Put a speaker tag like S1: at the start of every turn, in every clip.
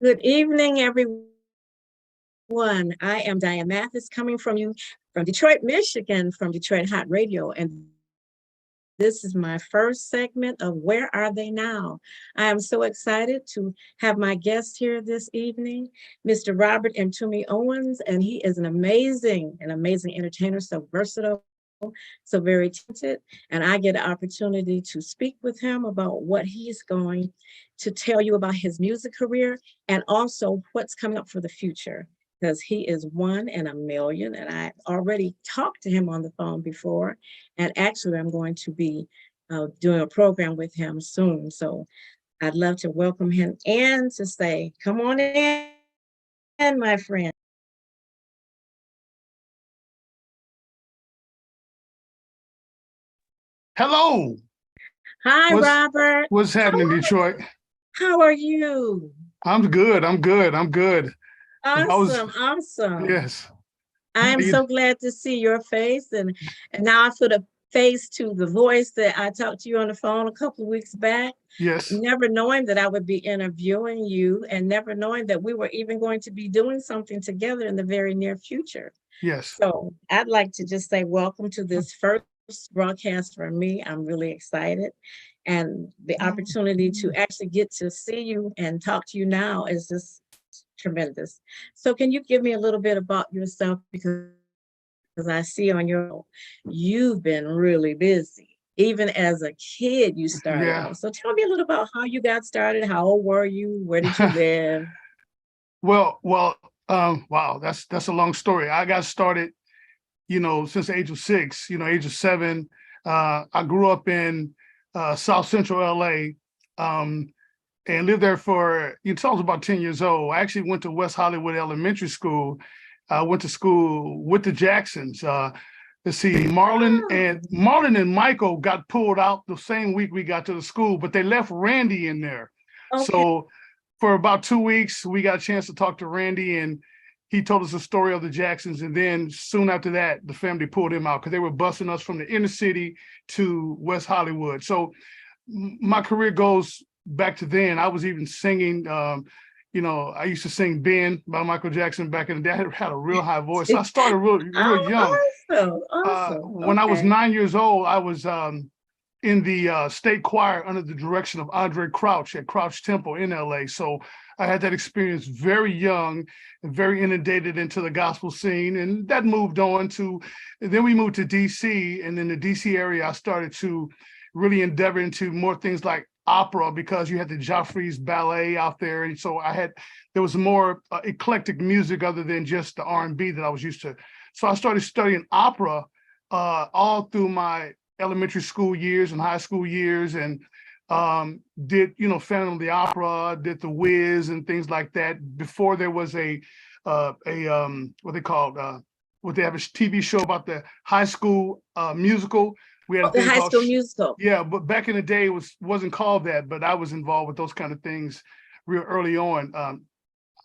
S1: Good evening, everyone. I am Diane Mathis coming from you from Detroit, Michigan, from Detroit Hot Radio. And this is my first segment of Where Are They Now? I am so excited to have my guest here this evening, Mr. Robert IMtume Owens, and he is an amazing entertainer, so versatile, so very talented. And I get an opportunity to speak with him about what he's going to tell you about his music career and also what's coming up for the future. Because he is one in a million, and I already talked to him on the phone before. And actually, I'm going to be doing a program with him soon. So I'd love to welcome him and to say, come on in, my friend.
S2: Hello.
S1: Hi,
S2: What's
S1: Robert.
S2: what's happening, Detroit?
S1: How are you?
S2: I'm good. I'm good. I'm good. I was
S1: Awesome, awesome.
S2: yes.
S1: I am
S2: You-
S1: so glad to see your face. And now I put a face to the voice that I talked to you on the phone a couple of weeks back,
S2: Yes.
S1: never knowing that I would be interviewing you and never knowing that we were even going to be doing something together in the very near future.
S2: Yes.
S1: So I'd like to just say welcome to this first broadcast for me. I'm really excited. And the opportunity to actually get to see you and talk to you now is just tremendous. So can you give me a little bit about yourself? Because I see on your, you've been really busy. Even as a kid, you started
S2: Yeah.
S1: out. So tell me a little about how you got started. How old were you? Where did you live?
S2: Wow, that's a long story. I got started, since the age of 6, age of 7. I grew up in South Central LA. And lived there for, until I was about 10 years old. I actually went to West Hollywood Elementary School. I went to school with the Jacksons. Let's see, Marlon and Michael got pulled out the same week we got to the school, but they left Randy in there.
S1: Okay.
S2: So for about 2 weeks, we got a chance to talk to Randy, and he told us the story of the Jacksons. And then soon after that, the family pulled him out because they were busing us from the inner city to West Hollywood. So my career goes back to then. I was even singing. I used to sing Ben by Michael Jackson back in the day. I had a real high voice. So I started real young.
S1: Oh, awesome.
S2: When I was
S1: Okay.
S2: 9 years old, I was in the state choir under the direction of Andre Crouch at Crouch Temple in LA. So I had that experience very young and very inundated into the gospel scene. And that moved on to, then we moved to DC. And in the DC area, I started to really endeavor into more things like opera, because you had the Joffrey's ballet out there. And so there was more eclectic music other than just the R&B that I was used to. So I started studying opera all through my elementary school years and high school years, and did, Phantom of the Opera, did the Wiz and things like that before there was what they called, what they have a TV show about the high school musical. We had
S1: Oh,
S2: a
S1: the
S2: thing
S1: High
S2: called,
S1: School Musical.
S2: yeah, but back in the day it wasn't called that, but I was involved with those kind of things real early on.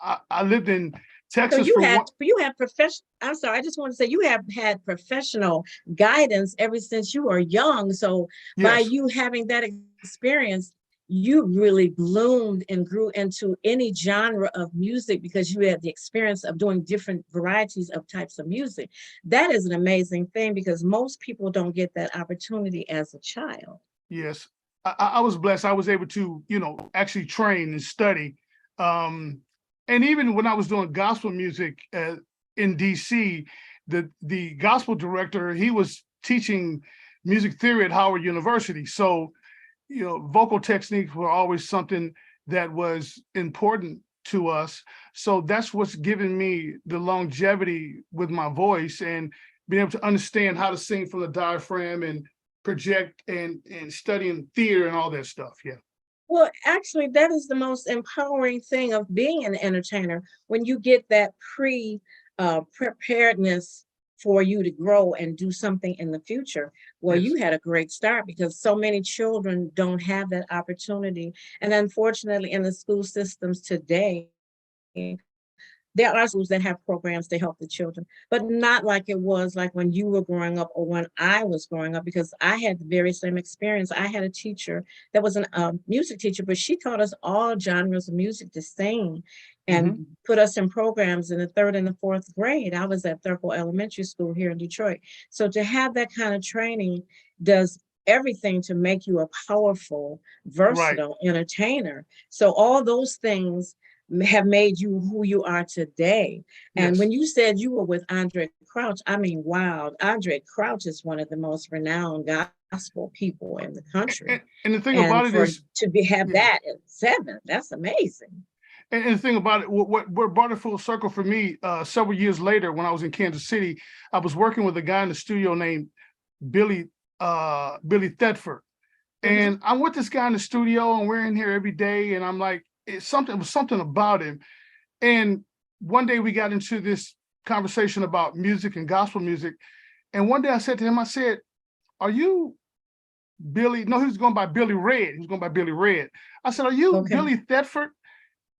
S2: I lived in
S1: So
S2: Texas
S1: you
S2: for
S1: had
S2: one.
S1: you had profession. I'm sorry, I just want to say you have had professional guidance ever since you were young. So by
S2: Yes,
S1: you having that experience, you really bloomed and grew into any genre of music because you had the experience of doing different varieties of types of music. That is an amazing thing because most people don't get that opportunity as a child.
S2: yes. I was blessed. I was able to, actually train and study. Um, and even when I was doing gospel music in DC, the gospel director, he was teaching music theory at Howard University. So, vocal techniques were always something that was important to us. So that's what's given me the longevity with my voice and being able to understand how to sing from the diaphragm and project and studying theater and all that stuff. Yeah.
S1: Well, actually, that is the most empowering thing of being an entertainer when you get that preparedness for you to grow and do something in the future. Well,
S2: Yes.
S1: you had a great start because so many children don't have that opportunity. And unfortunately, in the school systems today, there are schools that have programs to help the children, but not like it was like when you were growing up or when I was growing up, because I had the very same experience. I had a teacher that was a music teacher, but she taught us all genres of music to sing and put us in programs in the third and the fourth grade. I was at Thurple Elementary School here in Detroit. So to have that kind of training does everything to make you a powerful,
S2: Right.
S1: versatile entertainer. So all those things have made you who you are today. And
S2: Yes.
S1: when you said you were with Andre Crouch, I mean, wow, Andre Crouch is one of the most renowned gospel people in the country.
S2: And the thing
S1: And
S2: about it
S1: for
S2: is,
S1: to be have
S2: yeah.
S1: that at 7, that's amazing.
S2: And the thing about it, what brought it full circle for me, several years later, when I was in Kansas City, I was working with a guy in the studio named Billy Thetford. And I'm with this guy in the studio, and we're in here every day, and I'm like, it was something about him. And one day we got into this conversation about music and gospel music. And one day I said to him, I said, "Are you Billy?" No, he was going by Billy Red. He was going by Billy Red. I said, "Are you Billy Thetford,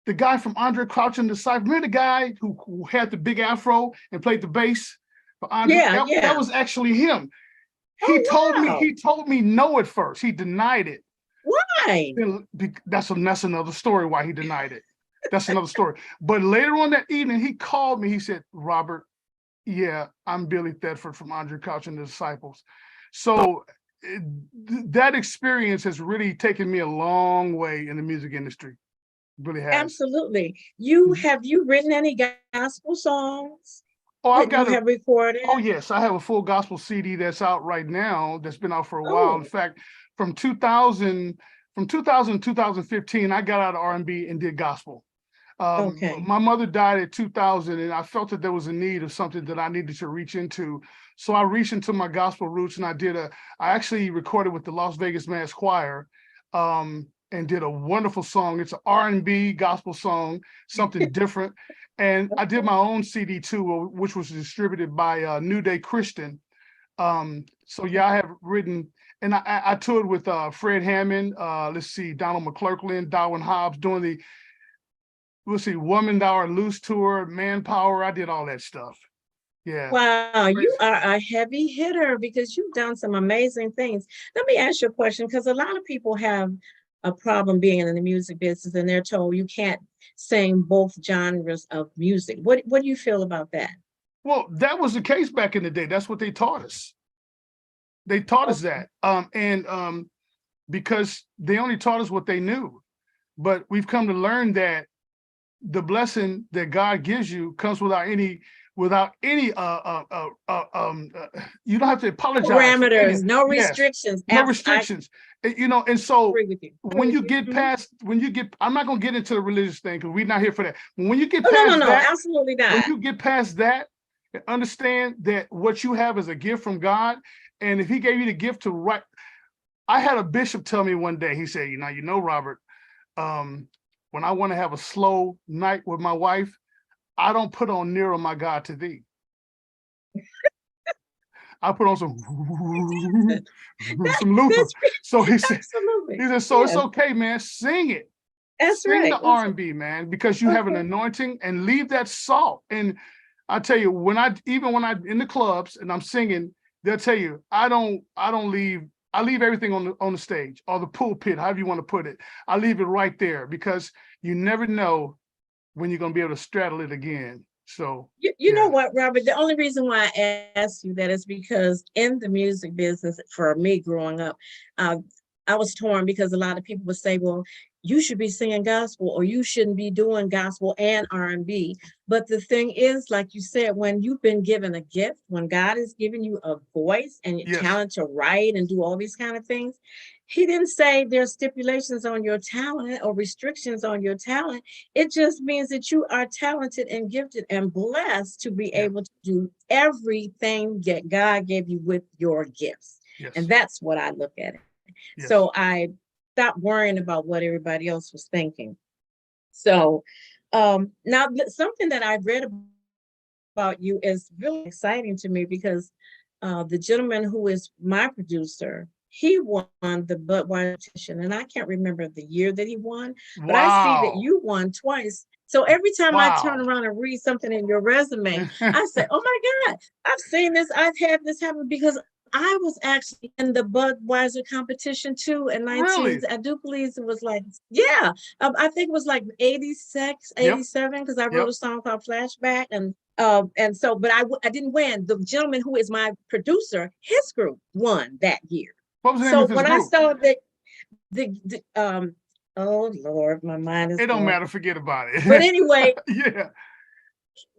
S2: the guy from Andre Crouch and the Disciples? Remember the guy who had the big afro and played the bass for Andre?"
S1: Yeah,
S2: that was actually him. He told me no at first. He denied it.
S1: Why?
S2: That's another story why he denied it. That's another story. But later on that evening, he called me. He said, "Robert, yeah, I'm Billy Thetford from Andre Crouch and the Disciples." So that experience has really taken me a long way in the music industry. It really has.
S1: Absolutely. Have you written any gospel songs?
S2: Oh, I've
S1: got you have recorded?
S2: Oh, yes. I have a full gospel CD that's out right now, that's been out for a while. In fact, from 2000 to 2015, I got out of R&B and did gospel. My mother died in 2000, and I felt that there was a need of something that I needed to reach into. So I reached into my gospel roots, and I actually recorded with the Las Vegas Mass Choir, and did a wonderful song. It's an R&B gospel song, something different. And I did my own CD too, which was distributed by New Day Christian. So yeah, I have written, and I toured with Fred Hammond, Donald McClurkin, Darwin Hobbs, doing the, Woman Thou Art Loose tour, Manpower. I did all that stuff. Yeah.
S1: Wow, you are a heavy hitter because you've done some amazing things. Let me ask you a question, because a lot of people have a problem being in the music business and they're told you can't sing both genres of music. What do you feel about that?
S2: Well, that was the case back in the day. That's what they taught us. They taught us that. Because they only taught us what they knew. But we've come to learn that the blessing that God gives you comes without any you don't have to apologize.
S1: Parameters, no restrictions.
S2: No restrictions. And so when you get past, I'm not going to get into the religious thing because we're not here for that. When you get past that,
S1: absolutely not.
S2: When you get past that, understand that what you have is a gift from God. And if he gave you the gift to write, I had a bishop tell me one day, he said, Robert, when I want to have a slow night with my wife, I don't put on "Nearer My God to Thee." I put on some Luther. So he said, so it's okay, man. Sing it. Sing the R&B, man, because you have an anointing, and leave that salt. And I tell you, when I'm in the clubs and I'm singing, they'll tell you, I leave everything on the stage or the pulpit, however you want to put it. I leave it right there because you never know when you're going to be able to straddle it again. So you
S1: know what, Robert, the only reason why I asked you that is because in the music business, for me growing up, I was torn because a lot of people would say, well, you should be singing gospel or you shouldn't be doing gospel and R&B. But the thing is, like you said, when you've been given a gift, when God has given you a voice and talent to write and do all these kind of things, he didn't say there's stipulations on your talent or restrictions on your talent. It just means that you are talented and gifted and blessed to be able to do everything that God gave you with your gifts. And that's what I look at it. So I stopped worrying about what everybody else was thinking. So now something that I've read about you is really exciting to me because the gentleman who is my producer, he won the Budweiser competition, and I can't remember the year that he won, but I see that you won twice. So every time I turn
S2: Wow.
S1: around and read something in your resume, I say, oh my God, I've seen this. I've had this happen because I was actually in the Budweiser competition too in
S2: Really?
S1: I do believe it was like, yeah, I think it was like 86,
S2: Yep.
S1: 87, because I wrote
S2: Yep.
S1: a song called Flashback. And so, but I didn't win. The gentleman who is my producer, his group won that year.
S2: What was the name
S1: So
S2: of his
S1: when I
S2: group?
S1: saw that oh Lord, my mind is
S2: It don't
S1: going.
S2: matter. Forget about
S1: But
S2: it.
S1: anyway,
S2: Yeah.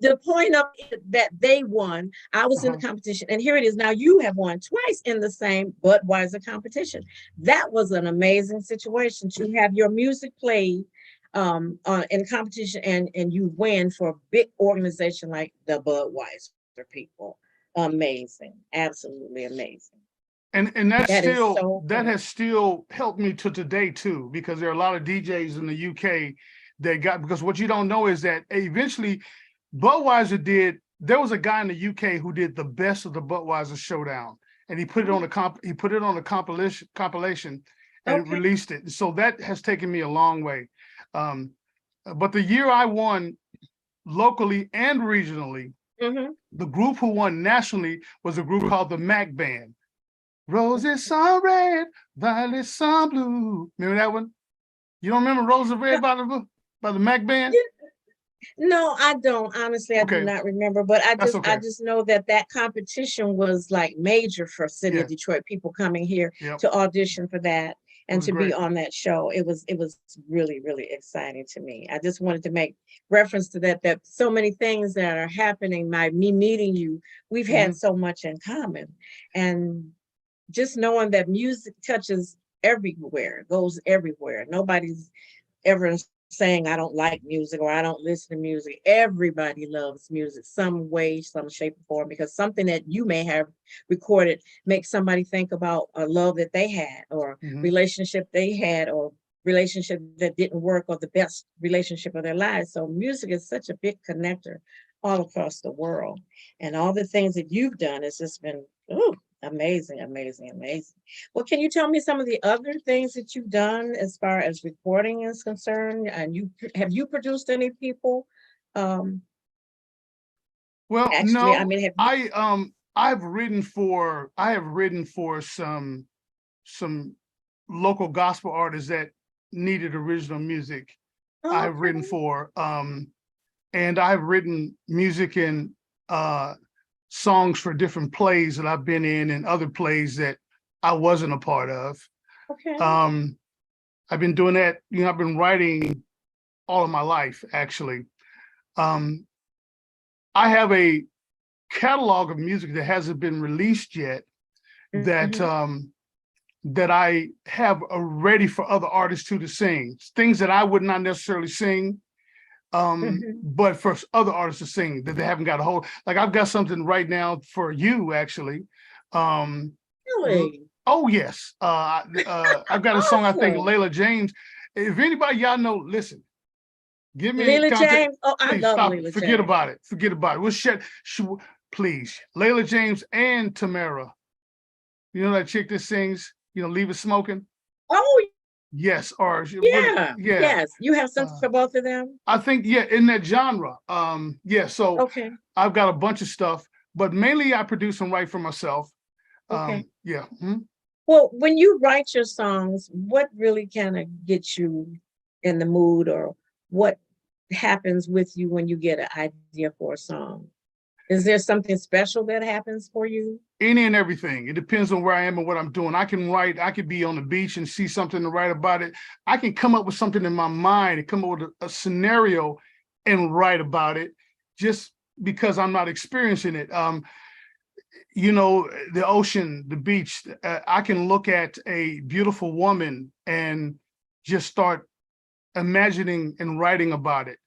S1: the point of it that they won, I was in the
S2: Uh-huh.
S1: competition, and here it is. Now you have won twice in the same Budweiser competition. That was an amazing situation to have your music played in competition, and you win for a big organization like the Budweiser people. Amazing, absolutely amazing.
S2: And that's
S1: That is
S2: still
S1: so
S2: that
S1: cool.
S2: has still helped me to today too, because there are a lot of DJs in the UK that got, because what you don't know is that eventually Budweiser did, there was a guy in the UK who did the best of the Budweiser showdown, and he put it on a compilation and
S1: Okay.
S2: released it. So that has taken me a long way. Um, but the year I won locally and regionally,
S1: Mm-hmm.
S2: the group who won nationally was a group called the Mac Band. Roses are red, violets are blue. Remember that one? You don't remember Roses Red by the Mac Band?
S1: No, I don't. Honestly, I do
S2: Okay,
S1: not remember, but
S2: that's
S1: I
S2: okay.
S1: just know that that competition was like major for City of
S2: Yeah,
S1: Detroit people coming here
S2: yep,
S1: to audition for that
S2: it
S1: and
S2: was
S1: to be
S2: great.
S1: on that show. It was really, really exciting to me. I just wanted to make reference to that, that so many things that are happening, me meeting you, we've
S2: Hmm.
S1: had so much in common. And just knowing that music touches everywhere, goes everywhere. Nobody's ever saying I don't like music or I don't listen to music. Everybody loves music some way, some shape or form, because something that you may have recorded makes somebody think about a love that they had or
S2: Hmm.
S1: relationship they had or relationship that didn't work or the best relationship of their lives. So music is such a big connector all across the world. And all the things that you've done has just been amazing, amazing, amazing. Well, can you tell me some of the other things that you've done as far as recording is concerned? And have you produced any people? Um,
S2: Well,
S1: actually, I
S2: no,
S1: mean, have you?
S2: I have written for some local gospel artists that needed original music. I
S1: Oh,
S2: have written
S1: okay.
S2: for and I've written music and songs for different plays that I've been in and other plays that I wasn't a part of.
S1: Okay.
S2: Um, I've been doing that, I've been writing all of my life, actually. Um, I have a catalog of music that hasn't been released yet that
S1: Mm-hmm.
S2: that I have ready for other artists to sing. Things that I would not necessarily sing,
S1: Mm-hmm.
S2: but for other artists to sing that they haven't got a hold. Like I've got something right now for you, actually. Um,
S1: Really?
S2: oh yes, I've got a song. I think
S1: Awesome.
S2: Layla James. If anybody y'all know, listen. Give me
S1: Leela
S2: contact.
S1: James. Oh, I
S2: Please
S1: love
S2: stop it.
S1: Leela
S2: Forget
S1: James.
S2: about it. Forget about it. We'll please. Layla James and Tamara. You know that chick that sings, Leave It Smoking?
S1: Oh,
S2: Yes. Or
S1: yeah.
S2: yeah.
S1: Yes. You have something for both of them?
S2: I think, yeah, in that genre. Yeah. So
S1: Okay.
S2: I've got a bunch of stuff, but mainly I produce and write for myself.
S1: Okay.
S2: Yeah. Mhm.
S1: Well, when you write your songs, what really kind of gets you in the mood, or what happens with you when you get an idea for a song? Is there something special that happens for you?
S2: Any and everything. It depends on where I am and what I'm doing. I can write, I could be on the beach and see something to write about it. I can come up with something in my mind and come up with a scenario and write about it just because I'm not experiencing it. The ocean, the beach, I can look at a beautiful woman and just start imagining and writing about it.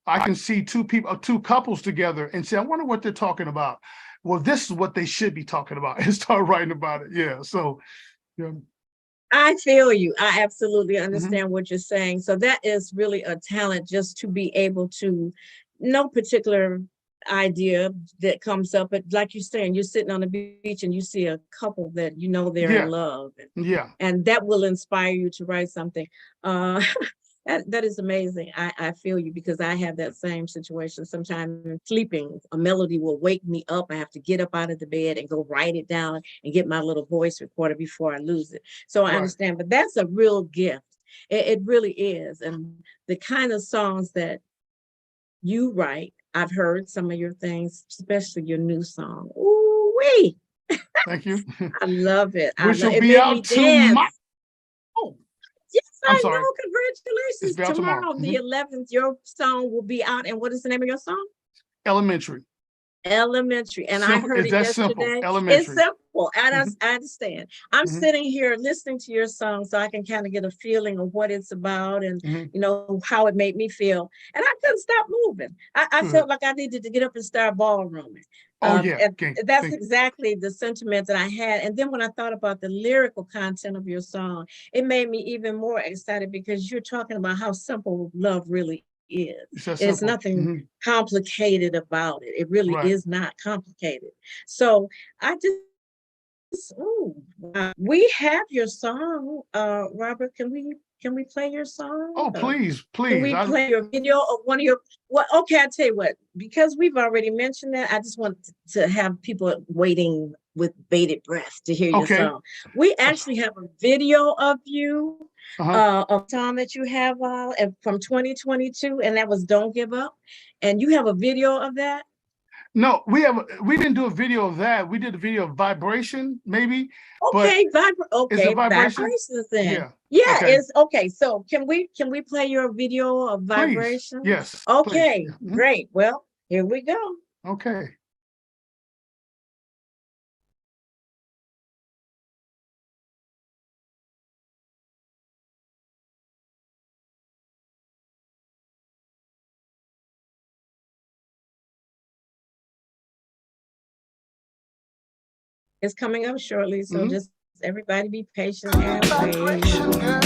S2: I can see two couples together and say, I wonder what they're talking about. Well, this is what they should be talking about, and start writing about it. Yeah. So, yeah.
S1: I feel you. I absolutely
S2: Mhm.
S1: understand what you're saying. So that is really a talent, just to be able to, no particular idea that comes up, but like you're saying, you're sitting on the beach and you see a couple that they're in
S2: Yeah.
S1: love,
S2: Yeah.
S1: and that will inspire you to write something. Uh, That is amazing. I feel you because I have that same situation. Sometimes sleeping, a melody will wake me up. I have to get up out of the bed and go write it down and get my little voice recorder before I lose it. So I
S2: Right.
S1: understand, but that's a real gift. It really is. And the kind of songs that you write, I've heard some of your things, especially your new song. Ooh wee!
S2: Thank you.
S1: I love it.
S2: Which will
S1: It
S2: be
S1: made me
S2: out
S1: dance.
S2: tomorrow. Oh,
S1: Yes,
S2: I'm
S1: I
S2: sorry.
S1: know.
S2: It's
S1: Congratulations.
S2: be out tomorrow.
S1: Tomorrow, the 11th, your song will be out. And what is the name of your song?
S2: Elementary.
S1: Elementary. And I
S2: Simple.
S1: heard
S2: It's
S1: it
S2: that simple.
S1: yesterday. It's
S2: Elementary.
S1: simple.
S2: Mhm.
S1: I understand. I'm
S2: Mhm.
S1: sitting here listening to your song so I can kind of get a feeling of what it's about and,
S2: Mhm.
S1: you know, how it made me feel. And I couldn't stop moving. I
S2: Good.
S1: felt like I needed to get up and start ballrooming.
S2: Oh yeah.
S1: And
S2: Okay.
S1: that's
S2: Thank you.
S1: exactly the sentiment that I had. And then when I thought about the lyrical content of your song, it made me even more excited because you're talking about how simple love really is.
S2: It's that
S1: There's
S2: simple.
S1: nothing
S2: Mhm.
S1: complicated about it. It really
S2: Right.
S1: is not complicated. So I just, oh, wow. We have your song, Robert. Can we play your song?
S2: Oh, please,
S1: Can
S2: please.
S1: we play your video of one of your, well, okay, I'll tell you what, because we've already mentioned that, I just want to have people waiting with bated breath to hear your
S2: Okay.
S1: song. We actually have a video of you,
S2: Uh-huh.
S1: of song that you have from 2022, and that was Don't Give Up. And you have a video of that?
S2: No, we didn't do a video of that. We did a video of Vibration, maybe, but
S1: Okay,
S2: is it
S1: okay,
S2: Vibration?
S1: vibrations then.
S2: Yeah.
S1: Yeah,
S2: Okay.
S1: it's okay. So can we play your video of
S2: Please.
S1: vibrations?
S2: Yes. Please.
S1: Okay,
S2: Yeah. Mhm.
S1: great. Well, here we go.
S2: Okay.
S1: It's coming up shortly, so
S2: Mhm.
S1: just everybody be patient and wait.
S3: Vibration, girl.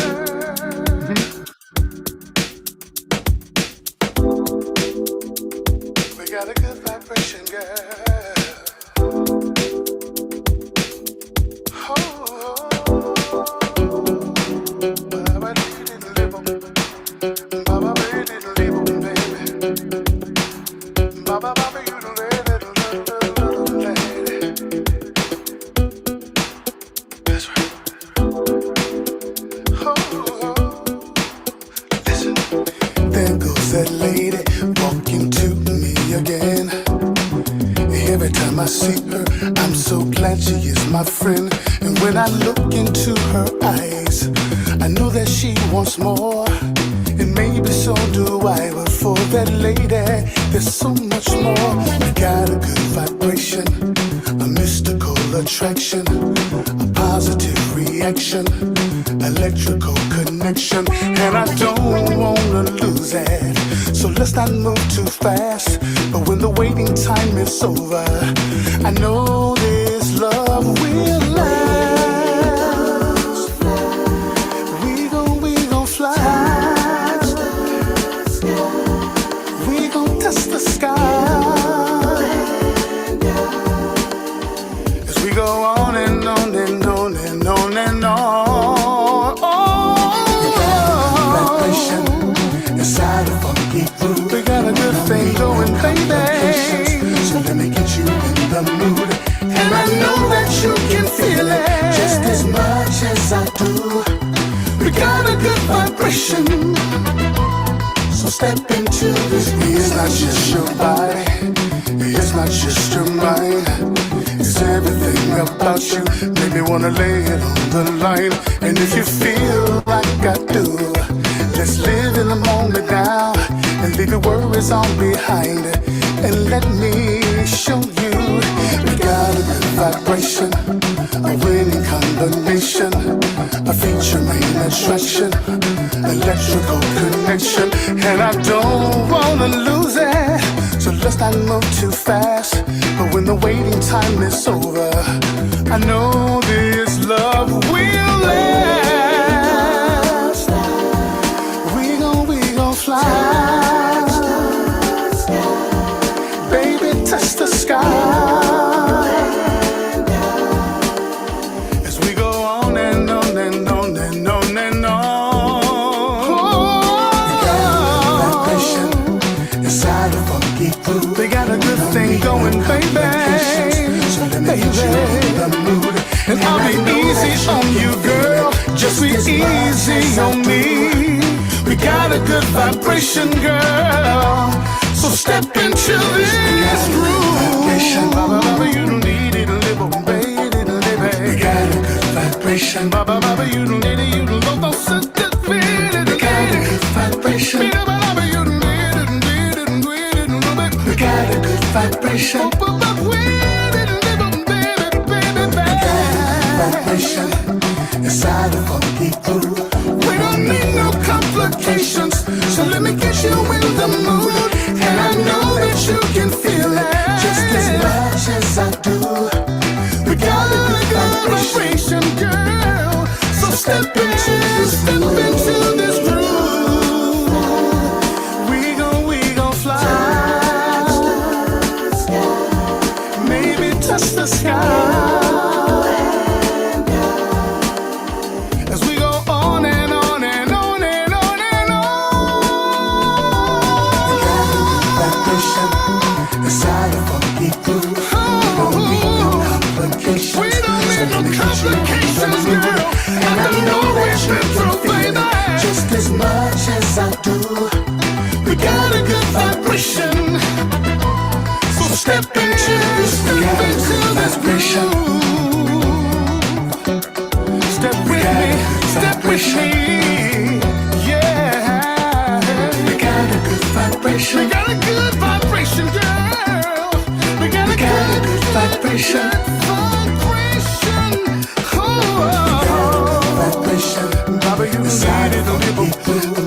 S2: Mhm.
S3: We got a good vibration, girl. Oh, Baba didn't live on, Baba didn't live on, baby. Baba, Baba, you don't let it, lady. That's right. Oh, listen. There goes that lady walking to me again. Every time I see her, I'm so glad she is my friend. And when I look into her eyes, I know that she wants more. And maybe so do I, but for that lady, there's so much more. We got a good vibration, a mystical attraction, a positive reaction, electrical connection, and I don't wanna lose it. So let's not move too fast. But when the waiting time is over, I know this love will last. We gon' fly. We gon' touch the sky. As we go on and on and on and on and on. We got a vibration inside a funky groove. We got a good thing going, baby. So let me get you in the mood. And I know that you can feel it just as much as I do. We got a good vibration. So step into this. It's not just your body, it's not just your mind, it's everything about you. Make me wanna lay it on the line. And if you feel like I do, let's live in the moment now and leave the worries all behind. And let me show you we got a good vibration, a winning combination, a feature main attraction, electrical connection, and I don't wanna lose it. So let's not move too fast. But when the waiting time is over, I know this love will last. We gon' fly. Baby, touch the sky. As we go on and on and on and on and on. Oh, going, baby. So let me get you in the mood. And I'll be easy on you, girl. Just be easy on me. We got a good vibration, girl. So step into this groove. Baba, you don't need it, little baby. We got a good vibration. Baba, you don't need it, you don't know such good feeling. We got a good vibration. We got a good vibration. Vibration inside a funky groove. We don't need no complications, so let me get you in the mood. And I know that you can feel it just as much as I do. We got a good vibration, girl. So step into this groove. We gon' fly. Maybe touch the sky. Complications, girl, and I know we've been through, baby, just as much as I do. We got a good vibration, so step into this vibration. Step with me, yeah. We got a good vibration. We got a good vibration, girl. We got a good vibration. Baba, you need it,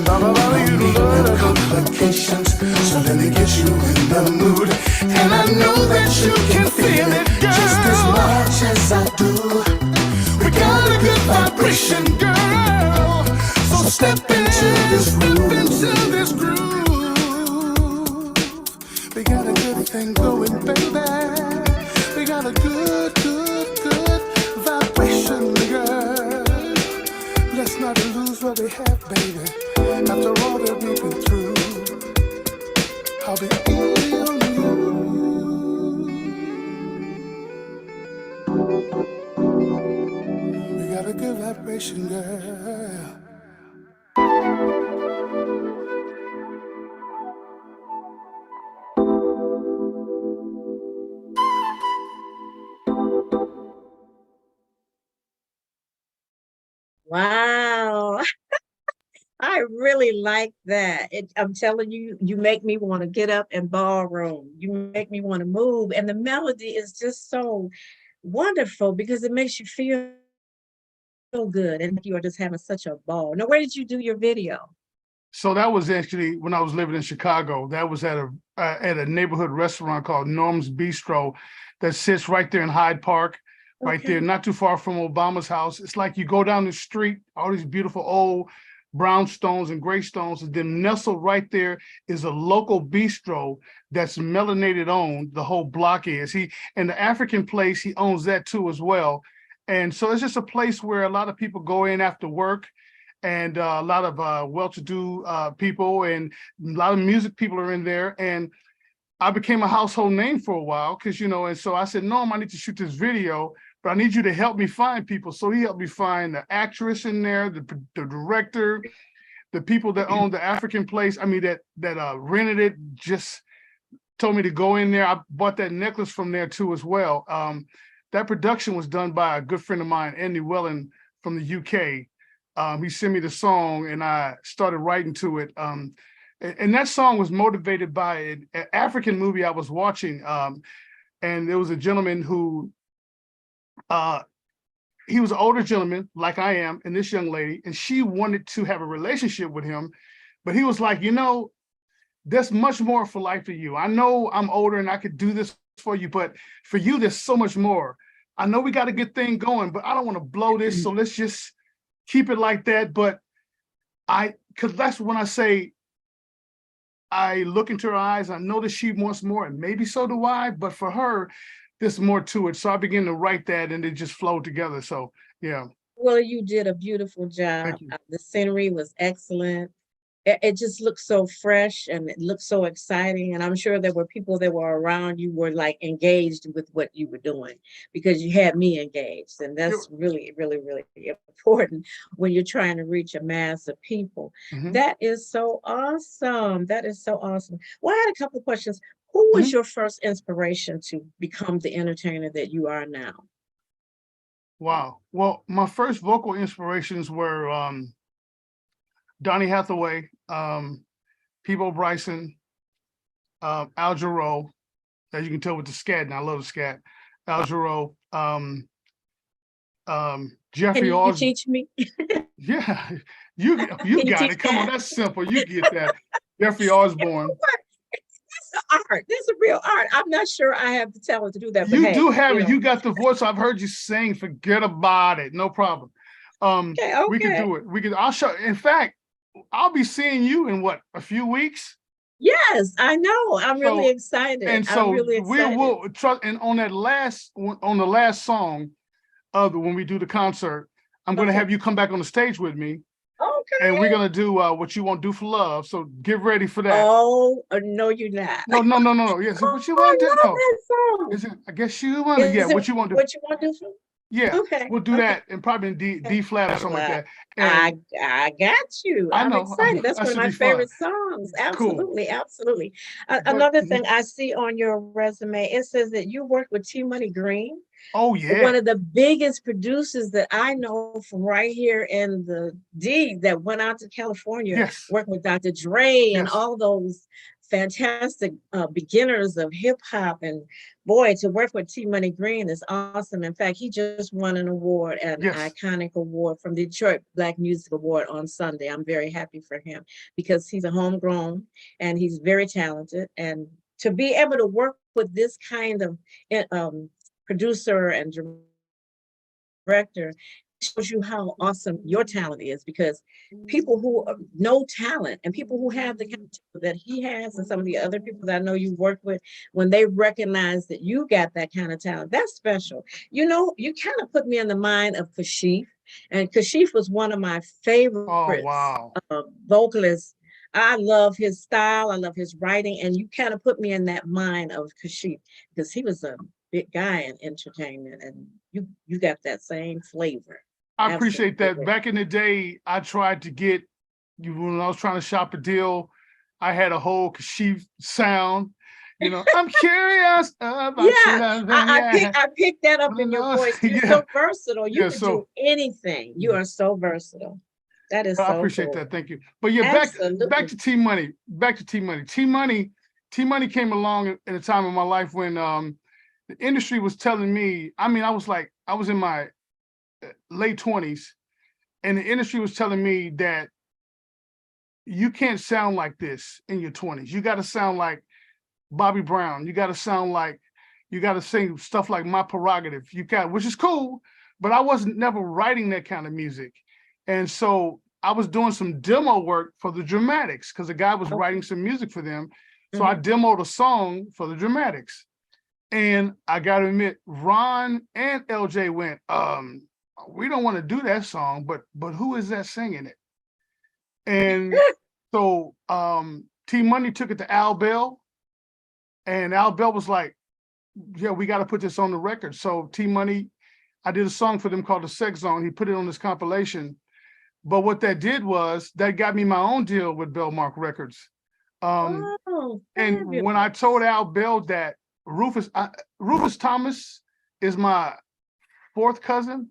S3: Baba, you need complications. So let me get you in the mood. And I know that you can feel it, girl, just as much as I do. We got a good vibration, girl. So step into this groove. We got a good thing going, baby. We got a good vibration, girl. Let's not lose what we have, baby. After all that we've been through, I'll be easy on you. We got a good vibration, girl.
S1: Wow. I really like that. I'm telling you, you make me want to get up and ballroom. You make me want to move. And the melody is just so wonderful because it makes you feel good. And you are just having such a ball. Now, where did you do your video?
S2: So that was actually when I was living in Chicago. That was at a neighborhood restaurant called Norm's Bistro that sits right there in Hyde Park, right there, not too far from Obama's house. It's like you go down the street, all these beautiful old brownstones and gray stones, and then nestled right there is a local bistro that's melanated owned. The whole block is. And the African place, he owns that too as well. And so it's just a place where a lot of people go in after work, and a lot of well-to-do people and a lot of music people are in there. And I became a household name for a while because, and so I said, Norm, I need to shoot this video, but I need you to help me find people. So he helped me find the actress in there, the director, the people that own the African place. I mean, that rented it, just told me to go in there. I bought that necklace from there too as well. That production was done by a good friend of mine, Andy Wellen from the UK. He sent me the song and I started writing to it. And that song was motivated by an African movie I was watching. And there was a gentleman who, he was an older gentleman like I am, and this young lady, and she wanted to have a relationship with him. But he was like, there's much more for life for you. I know I'm older and I could do this for you, but for you, there's so much more. I know we got a good thing going, but I don't want to blow this. So let's just keep it like that. But because that's when I say, I look into her eyes, I know that she wants more, and maybe so do I, but for her, there's more to it. So I began to write that and it just flowed together. So, yeah.
S1: Well, you did a beautiful job. The scenery was excellent. it just looked so fresh and it looked so exciting. And I'm sure there were people that were around you were like engaged with what you were doing because you had me engaged. And that's really, really, really important when you're trying to reach a mass of people. That is so awesome. That is so awesome. Well, I had a couple of questions. Who was your first inspiration to become the entertainer that you are now?
S2: Wow. Well, my first vocal inspirations were Donny Hathaway, Peebo Bryson, Al Jarreau, as you can tell with the scat, and I love the scat. Al Jarreau, Jeffrey
S1: Can you teach me?
S2: Yeah, you
S1: you
S2: got
S1: teach
S2: it. Come on,
S1: that?
S2: that's simple. You get that. Jeffrey Osborne.
S1: That's art. That's a real art. I'm not sure I have the talent to do that, but
S2: You
S1: hey,
S2: do have
S1: you
S2: it.
S1: know.
S2: You got the voice. I've heard you sing. Forget about it. No problem.
S1: Okay,
S2: We could
S1: okay.
S2: do it. We could. I'll show. In fact, I'll be seeing you in what, a few weeks.
S1: Yes, I know. I'm really
S2: So
S1: excited. I'm
S2: so
S1: really
S2: we
S1: excited.
S2: will trust. And on the last song of when we do the concert, I'm going to
S1: Okay.
S2: have you come back on the stage with me, and
S1: Okay.
S2: we're going to do What You Won't Do for Love. So get ready for that.
S1: Oh, no, you're not.
S2: No. Yes, What You
S1: Oh,
S2: Want
S1: I
S2: to Do?
S1: love
S2: No,
S1: that song.
S2: is it? I guess you want to. Yeah,
S1: Is it
S2: What You Want to Do?
S1: what you want to do for?
S2: Yeah,
S1: Okay.
S2: we'll do
S1: Okay.
S2: that, and probably in D flat or something like
S1: Well,
S2: that. And
S1: I got you.
S2: I
S1: I'm
S2: know
S1: excited. That's
S2: that
S1: one of
S2: should
S1: my
S2: be fun.
S1: favorite songs.
S2: Cool.
S1: Absolutely, absolutely.
S2: But
S1: Another thing I see on your resume, it says that you worked with T Money Green,
S2: oh
S1: one
S2: yeah,
S1: of the biggest producers that I know from right here in the D that went out to California,
S2: yes,
S1: working with Dr. Dre and
S2: yes.
S1: all those fantastic beginners of hip hop. And boy, to work with T Money Green is awesome. In fact, he just won an award, an
S2: Yes,
S1: iconic award from the Detroit Black Music Award on Sunday. I'm very happy for him because he's a homegrown and he's very talented. And to be able to work with this kind of producer and director shows you how awesome your talent is, because people who know talent and people who have the kind of talent that he has and some of the other people that I know you work with, when they recognize that you got that kind of talent, that's special. You know, you kind of put me in the mind of Kashif, and Kashif was one of my
S2: oh
S1: favorites
S2: wow.
S1: vocalists. I love his style, I love his writing, and you kind of put me in that mind of Kashif because he was a big guy in entertainment, and you got that same flavor.
S2: I appreciate that.
S1: Absolutely.
S2: Back in the day, I tried to get you when I was trying to shop a deal. I had a whole Kashif sound. You know, I'm curious about your
S1: Yeah,
S2: love.
S1: I picked that up in your voice. You're
S2: Yeah,
S1: so versatile. You
S2: yeah.
S1: could do
S2: So
S1: anything. You are so versatile. That is
S2: I
S1: so
S2: appreciate
S1: cool.
S2: that. Thank you. But yeah, back
S1: Absolutely.
S2: to T Money. Back to T Money. T Money came along at a time in my life when the industry was telling me. I mean, I was in my late 20s, and the industry was telling me that you can't sound like this in your 20s. You got to sound like Bobby Brown. You got to sing stuff like My Prerogative. Which is cool, but I wasn't never writing that kind of music. And so I was doing some demo work for the Dramatics because the guy was writing some music for them. So I demoed a song for the Dramatics. And I got to admit, Ron and LJ went, we don't want to do that song, but who is that singing it? And so T Money took it to Al Bell, and Al Bell was like, yeah, we got to put this on the record. So T Money, I did a song for them called The Sex Zone. He put it on this compilation. But what that did was that got me my own deal with Bellmark Records. And when I told Al Bell that Rufus Thomas is my fourth cousin.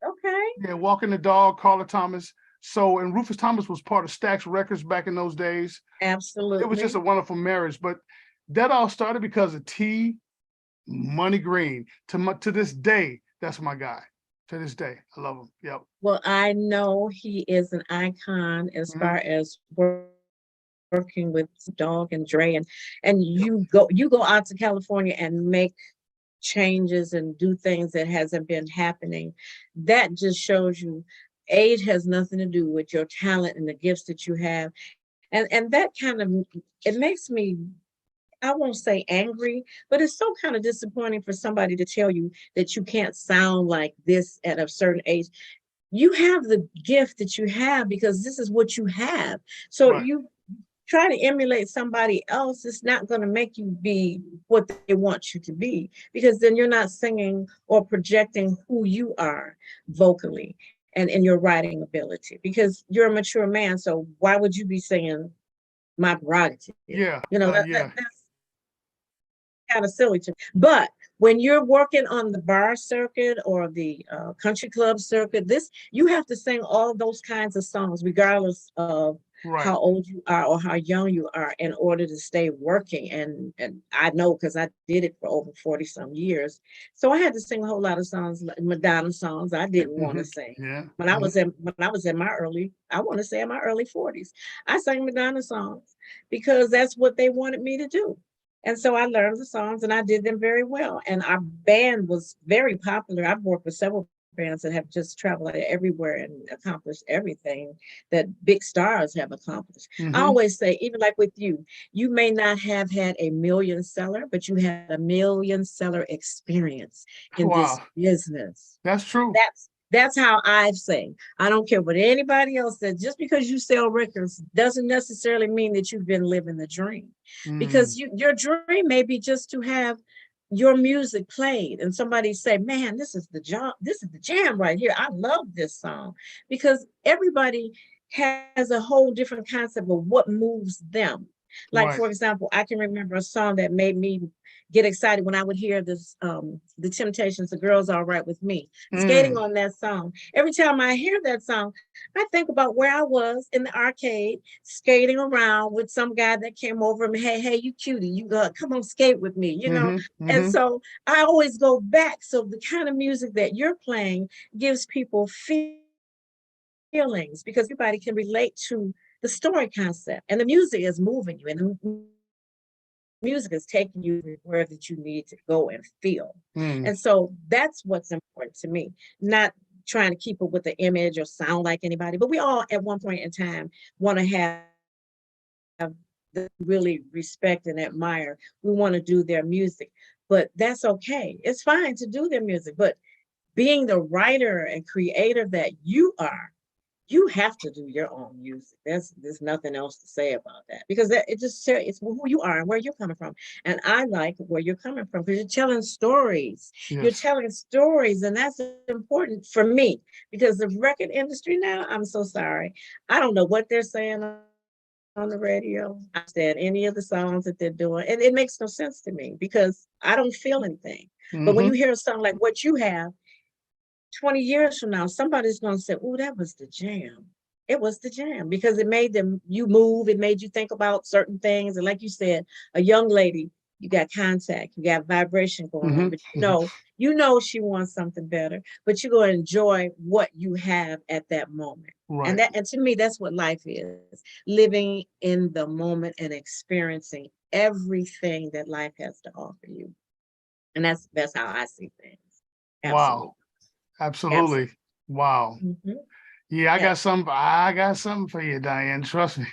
S1: Okay.
S2: Yeah, Walking the Dog, Carla Thomas. So, and Rufus Thomas was part of Stax Records back in those days.
S1: Absolutely.
S2: It was just a wonderful marriage. But that all started because of T Money Green. To this day, that's my guy. To this day, I love him. Yep.
S1: Well, I know he is an icon as far as working with Dog and Dre, and you go out to California and make changes and do things that hasn't been happening. That just shows you age has nothing to do with your talent and the gifts that you have. And that kind of, it makes me, I won't say angry, but it's so kind of disappointing for somebody to tell you that you can't sound like this at a certain age. you have the gift that you have because this is what you have. So
S2: Right.
S1: you try to emulate somebody else, it's not going to make you be what they want you to be, because then you're not singing or projecting who you are vocally and in your writing ability, because you're a mature man. So why would you be singing my prerogative?
S2: Yeah. Yeah.
S1: That's kind of silly to me. But when you're working on the bar circuit or the country club circuit, this you have to sing all those kinds of songs, regardless of
S2: Right.
S1: how old you are or how young you are, in order to stay working. And I know because I did it for over 40 some years. So I had to sing a whole lot of songs, like Madonna songs I didn't want to sing.
S2: Yeah.
S1: When I was in my early, I want to say in my early 40s, I sang Madonna songs because that's what they wanted me to do. And so I learned the songs and I did them very well. And our band was very popular. I've worked with several bands that have just traveled everywhere and accomplished everything that big stars have accomplished. I always say, even like with you, you may not have had a million seller, but you had a million seller experience in this
S2: Wow.
S1: business.
S2: That's true.
S1: That's how I sing. I don't care what anybody else says. Just because you sell records doesn't necessarily mean that you've been living the dream. Because your dream may be just to have your music played and somebody say, man, this is the jam right here. I love this song. Because everybody has a whole different concept of what moves them. Like,
S2: Right.
S1: for example, I can remember a song that made me get excited when I would hear this, the Temptations, The Girl's All Right With Me, skating on that song. Every time I hear that song, I think about where I was in the arcade, skating around with some guy that came over and, hey, you cutie, you come on, skate with me, you know? And so I always go back. So the kind of music that you're playing gives people feelings, because everybody can relate to the story concept, and the music is moving you, and the music is taking you where that you need to go and feel. And so that's what's important to me, not trying to keep up with the image or sound like anybody, but we all at one point in time want to have the really respect and admire. We want to do their music, but that's okay. It's fine to do their music, but being the writer and creator that you are, you have to do your own music. There's nothing else to say about that, because it's who you are and where you're coming from. And I like where you're coming from because you're telling stories.
S2: Yes.
S1: You're telling stories, and that's important for me, because the record industry now, I'm so sorry, I don't know what they're saying on the radio. I understand any of the songs that they're doing, and it makes no sense to me because I don't feel anything. But when you hear a song like what you have, 20 years from now, somebody's going to say, oh, that was the jam. It was the jam because it made you move. It made you think about certain things. And like you said, a young lady, you got contact, you got vibration going on, but you know she wants something better, but you're going to enjoy what you have at that moment.
S2: Right.
S1: And to me, that's what life is, living in the moment and experiencing everything that life has to offer you. And that's how I see things. Absolutely.
S2: Wow. Absolutely. Wow. Yeah, I got something for you, Diane. Trust me.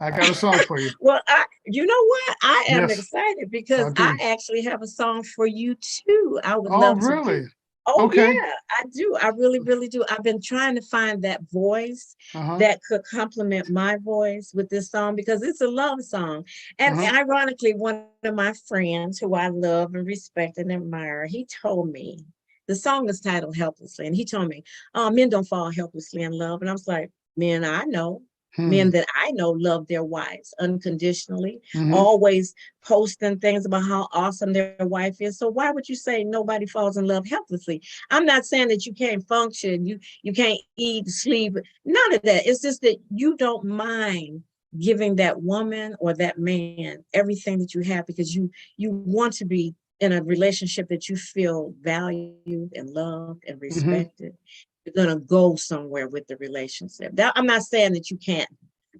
S2: I got a song for you.
S1: Well, you know what? I am
S2: Yes,
S1: excited because I actually have a song for you too. I would love to
S2: really?
S1: do. Oh,
S2: Okay.
S1: yeah, I do. I really, really do. I've been trying to find that voice that could complement my voice with this song, because it's a love song. And ironically, one of my friends who I love and respect and admire, he told me, the song is titled Helplessly. And he told me, oh, men don't fall helplessly in love. And I was like, men I know. Men that I know love their wives unconditionally, always posting things about how awesome their wife is. So why would you say nobody falls in love helplessly? I'm not saying that you can't function, you can't eat, sleep, none of that. It's just that you don't mind giving that woman or that man everything that you have, because you want to be in a relationship that you feel valued and loved and respected. You're going to go somewhere with the relationship. Now, I'm not saying that you can't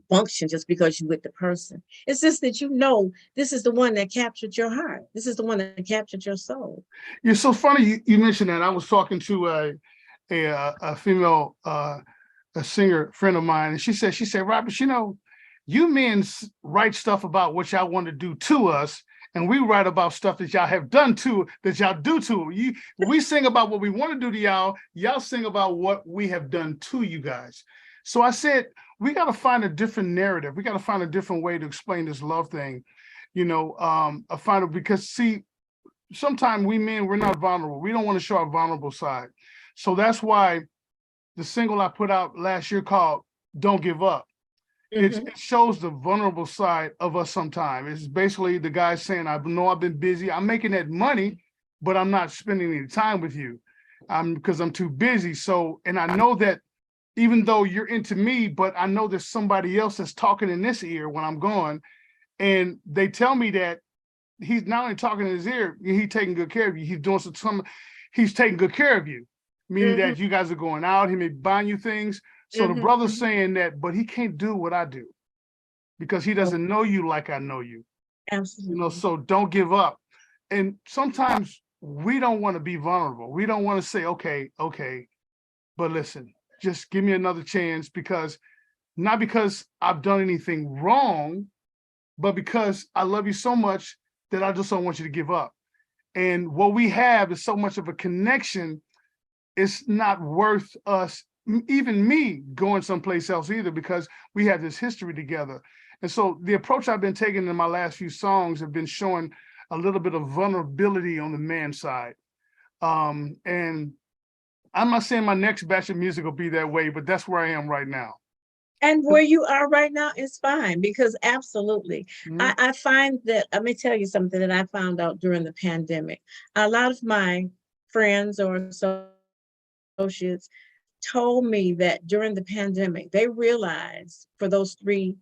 S1: function just because you're with the person. It's just that you know this is the one that captured your heart. This is the one that captured your soul.
S2: You're so funny you mentioned that. I was talking to a female a singer friend of mine, and she said, Robert, you know, you men write stuff about what y'all want to do to us, and we write about stuff that y'all have done to, that y'all do to. We sing about what we want to do to y'all. Y'all sing about what we have done to you guys. So I said, we got to find a different narrative. We got to find a different way to explain this love thing. You know, I find it because, see, sometimes we men, we're not vulnerable. We don't want to show our vulnerable side. So that's why the single I put out last year called Don't Give Up. It shows the vulnerable side of us sometimes. It's basically the guy saying, I know I've been busy. I'm making that money, but I'm not spending any time with you because I'm too busy. So, and I know that even though you're into me, but I know there's somebody else that's talking in this ear when I'm gone. And they tell me that he's not only talking in his ear, he's taking good care of you. He's doing he's taking good care of you, meaning that you guys are going out, he may be buying you things. So the brother's saying that, but he can't do what I do because he doesn't know you like I know you.
S1: Absolutely.
S2: You know, so don't give up. And sometimes we don't want to be vulnerable. We don't want to say, okay, but listen, just give me another chance, because not because I've done anything wrong, but because I love you so much that I just don't want you to give up. And what we have is so much of a connection. It's not worth us, even me, going someplace else either, because we have this history together. And so the approach I've been taking in my last few songs have been showing a little bit of vulnerability on the man side. And I'm not saying my next batch of music will be that way, but that's where I am right now.
S1: And where you are right now is fine, because absolutely. I find that, let me tell you something that I found out during the pandemic. A lot of my friends or associates told me that during the pandemic, they realized for those 3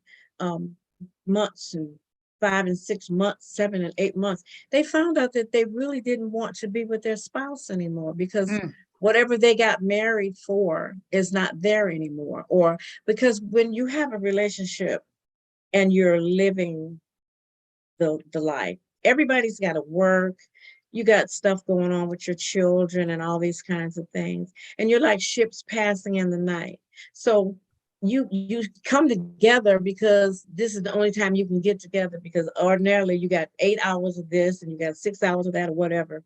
S1: months and 5 and 6 months, 7 and 8 months, they found out that they really didn't want to be with their spouse anymore, because whatever they got married for is not there anymore. Or because when you have a relationship and you're living the life, everybody's got to work. You got stuff going on with your children and all these kinds of things. And you're like ships passing in the night. So you come together because this is the only time you can get together, because ordinarily you got 8 hours of this and you got 6 hours of that or whatever.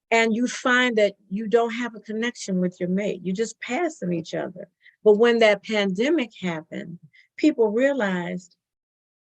S1: And you find that you don't have a connection with your mate. You just passing each other. But when that pandemic happened, people realized,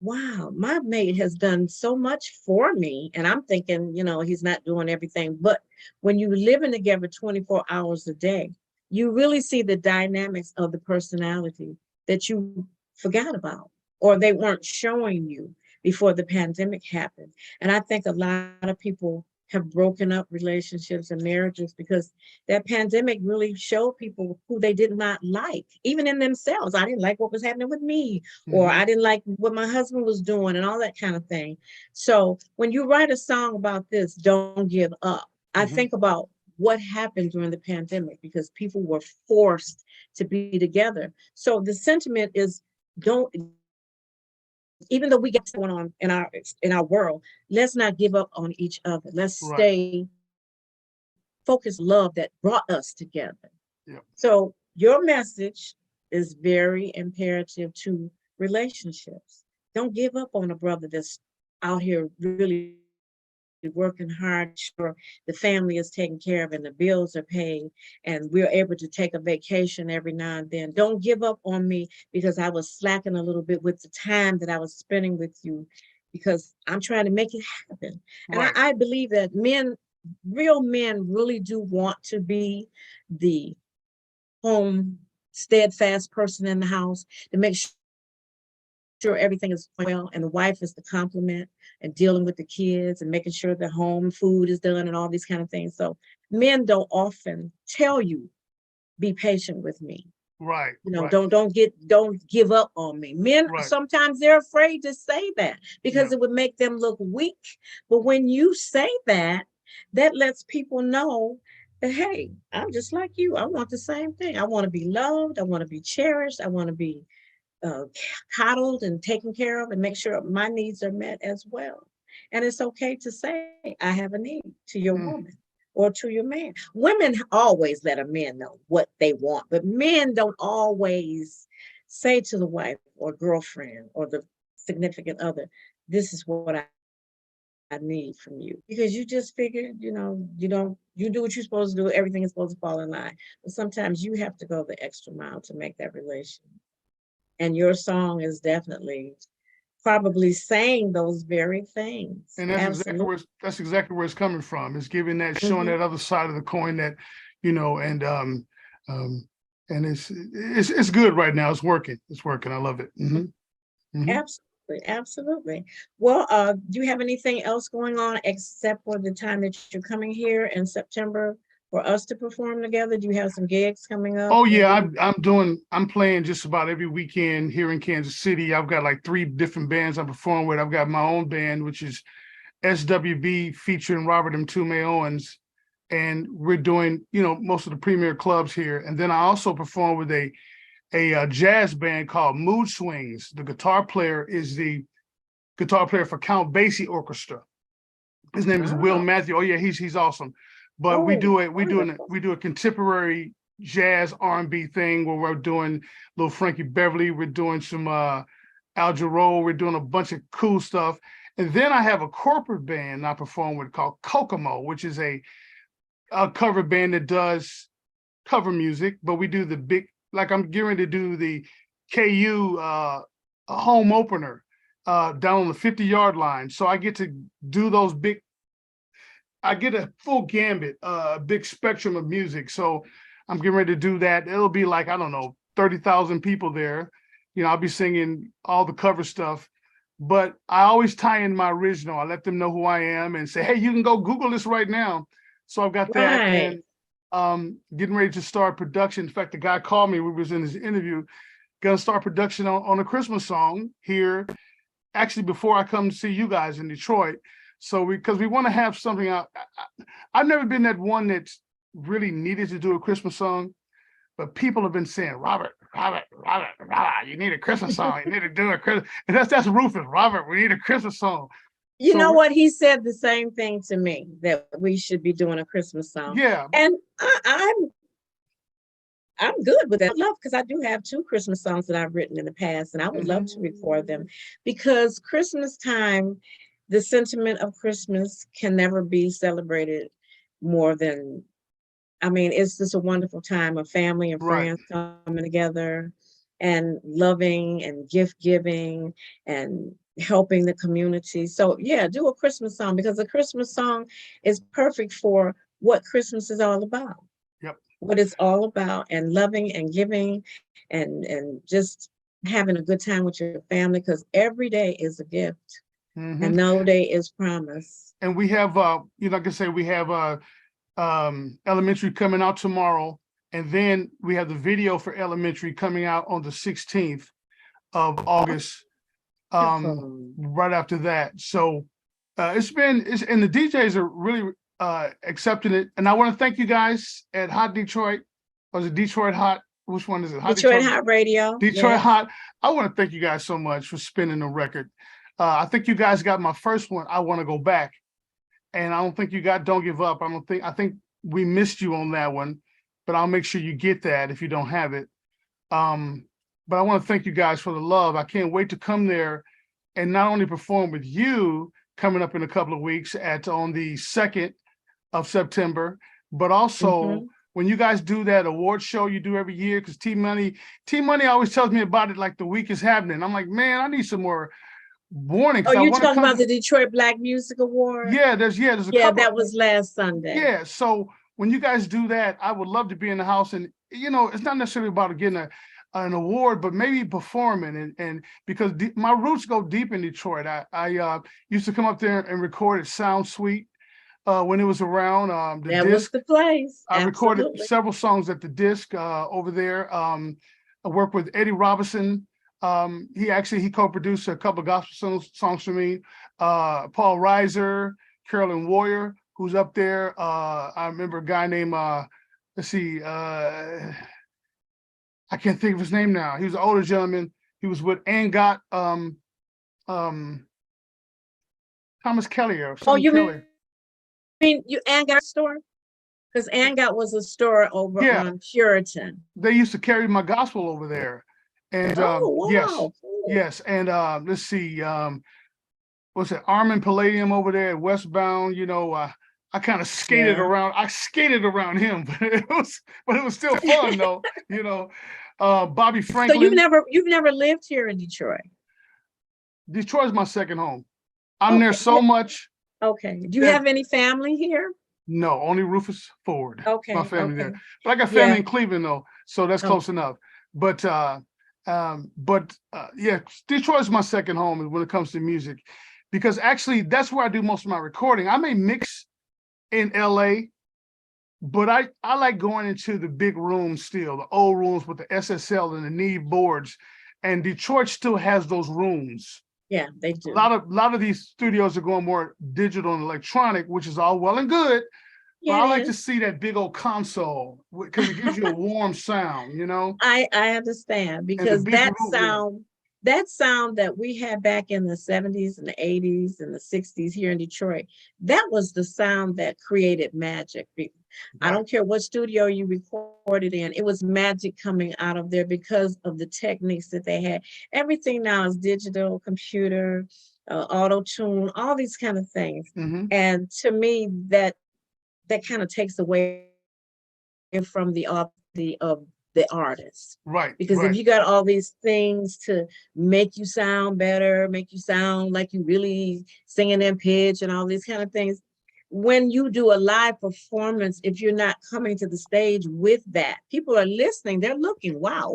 S1: wow, my mate has done so much for me. And I'm thinking, you know, he's not doing everything. But when you're living together 24 hours a day, you really see the dynamics of the personality that you forgot about, or they weren't showing you before the pandemic happened. And I think a lot of people have broken up relationships and marriages because that pandemic really showed people who they did not like, even in themselves. I didn't like what was happening with me, or I didn't like what my husband was doing and all that kind of thing. So when you write a song about this, Don't Give Up, I think about what happened during the pandemic, because people were forced to be together. So the sentiment is, even though we get going on in our world, let's not give up on each other. Let's stay focused, love that brought us together. So your message is very imperative to relationships. Don't give up on a brother that's out here really working hard, sure the family is taken care of and the bills are paid and we're able to take a vacation every now and then. Don't give up on me because I was slacking a little bit with the time that I was spending with you, because I'm trying to make it happen. And I believe that real men really do want to be the home steadfast person in the house to make sure everything is well, and the wife is the complement and dealing with the kids and making sure the home food is done and all these kind of things. So men don't often tell you, be patient with me. You know, don't give up on me. Men, sometimes they're afraid to say that because it would make them look weak. But when you say that, that lets people know that, hey, I'm just like you. I want the same thing. I want to be loved. I want to be cherished. I want to be coddled and taken care of, and make sure my needs are met as well. And it's okay to say, I have a need, to your woman or to your man. Women always let a man know what they want, but men don't always say to the wife or girlfriend or the significant other, this is what I need from you, because you just figured, you do what you're supposed to do. Everything is supposed to fall in line. But sometimes you have to go the extra mile to make that relation. And your song is definitely probably saying those very things.
S2: And that's exactly
S1: Absolutely.
S2: where it's coming from. It's giving that, showing
S1: Mhm.
S2: that other side of the coin that, and it's good right now. It's working. It's working. I love it.
S1: Absolutely, absolutely. Well, do you have anything else going on except for the time that you're coming here in September for us to perform together? Do you have some gigs coming up?
S2: Oh yeah, I'm playing just about every weekend here in Kansas City. I've got like 3 different bands I perform with. I've got my own band, which is SWB, featuring Robert IMtume Owens, and we're doing, most of the premier clubs here. And then I also perform with a jazz band called Mood Swings. The guitar player is the guitar player for Count Basie Orchestra. His name is Will
S1: Wow.
S2: Matthew. Oh yeah, he's awesome. But
S1: Oh,
S2: we do
S1: wonderful.
S2: a contemporary jazz R&B thing where we're doing little Frankie Beverly. We're doing some Al Jarreau. We're doing a bunch of cool stuff. And then I have a corporate band I perform with called Kokomo, which is a cover band that does cover music. But we do the big, like I'm getting to do the KU home opener down on the 50-yard line. So I get to do those big, I get a full gambit, big spectrum of music. So I'm getting ready to do that. It'll be like, I don't know, 30,000 people there. I'll be singing all the cover stuff, but I always tie in my original. I let them know who I am and say, hey, you can go Google this right now. So I've got that.
S1: Right.
S2: And getting ready to start production. In fact, the guy called me, we was in his interview, gonna start production on a Christmas song here, actually before I come to see you guys in Detroit. So because we want to have something out. I've never been that one that's really needed to do a Christmas song, but people have been saying, Robert, you need a Christmas song. You need to do a Christmas. And that's Rufus. Robert, we need a Christmas song.
S1: You
S2: So
S1: know what? He said the same thing to me, that we should be doing a Christmas song.
S2: Yeah.
S1: And I'm good with that. I love, because I do have 2 Christmas songs that I've written in the past, and I would love to record them, because Christmas time, the sentiment of Christmas can never be celebrated more than, it's just a wonderful time of family and
S2: Right.
S1: friends coming together and loving and gift giving and helping the community. So yeah, do a Christmas song, because a Christmas song is perfect for what Christmas is all about.
S2: Yep.
S1: What it's all about, and loving and giving and just having a good time with your family, because every day is a gift and no day is promised.
S2: And we have, like I say, we have Elementary coming out tomorrow. And then we have the video for Elementary coming out on the 16th of August, right after that. So and the DJs are really accepting it. And I want to thank you guys at Hot Detroit. Was it Detroit Hot? Which one is it?
S1: Detroit Hot Radio.
S2: Detroit Hot. I want to thank you guys so much for spinning the record. I think you guys got my first one, I Want to Go Back. And I don't think you got Don't Give Up. I think we missed you on that one, but I'll make sure you get that if you don't have it. But I want to thank you guys for the love. I can't wait to come there and not only perform with you coming up in a couple of weeks on the 2nd of September, but also when you guys do that award show you do every year, because T Money always tells me about it like the week is happening. I'm like, man, I need some more warning.
S1: Oh, you're talking about the Detroit Black Music Award?
S2: Yeah, there's a couple.
S1: That was last Sunday.
S2: Yeah, so when you guys do that, I would love to be in the house, and it's not necessarily about getting an award, but maybe performing, and because my roots go deep in Detroit. I used to come up there and record at Sound Suite when it was around.
S1: That was the place.
S2: I recorded several songs at the Disc over there. I worked with Eddie Robinson. He co-produced a couple of gospel songs for me. Paul Reiser, Carolyn Warrior, who's up there. I remember a guy named I can't think of his name now. He was an older gentleman. He was with Angot, Thomas Kelly or something.
S1: Oh, you
S2: Kelly.
S1: mean Angot store? Because Angot was a store over on Puritan.
S2: They used to carry my gospel over there. And
S1: wow.
S2: yes. And let's see. what's it, Armin Palladium over there at Westbound, I kind of skated
S1: Yeah.
S2: around. I skated around him, but it was still fun though, Bobby
S1: So
S2: Franklin.
S1: you've never lived here in Detroit?
S2: Detroit's my second home. I'm
S1: Okay.
S2: there so much.
S1: Okay. Do you
S2: that-
S1: have any family here?
S2: No, only Rufus Ford.
S1: Okay.
S2: My family
S1: Okay.
S2: there. But I got family
S1: Yeah.
S2: in Cleveland though, so that's
S1: Oh.
S2: close enough. But yeah, Detroit's my second home when it comes to music, because actually that's where I do most of my recording. I may mix in LA, but I like going into the big rooms still, the old rooms with the SSL and the Neve boards, and Detroit still has those rooms.
S1: Yeah, they do.
S2: A lot of these studios are going more digital and electronic, which is all well and good. But
S1: Yeah,
S2: I
S1: it
S2: like to
S1: is.
S2: see that big old console because it gives you a warm sound,
S1: I understand,
S2: And
S1: because
S2: the big room,
S1: that sound that we had back in the 70s and the 80s and the 60s here in Detroit, that was the sound that created magic. I don't care what studio you recorded in, it was magic coming out of there because of the techniques that they had. Everything now is digital, computer, auto tune, all these kind of things.
S2: Mhm.
S1: And to me, that kind of takes away from the artist.
S2: Right.
S1: Because
S2: right.
S1: if you got all these things to make you sound better, make you sound like you really singing in pitch and all these kind of things, when you do a live performance, if you're not coming to the stage with that, people are listening, they're looking, wow,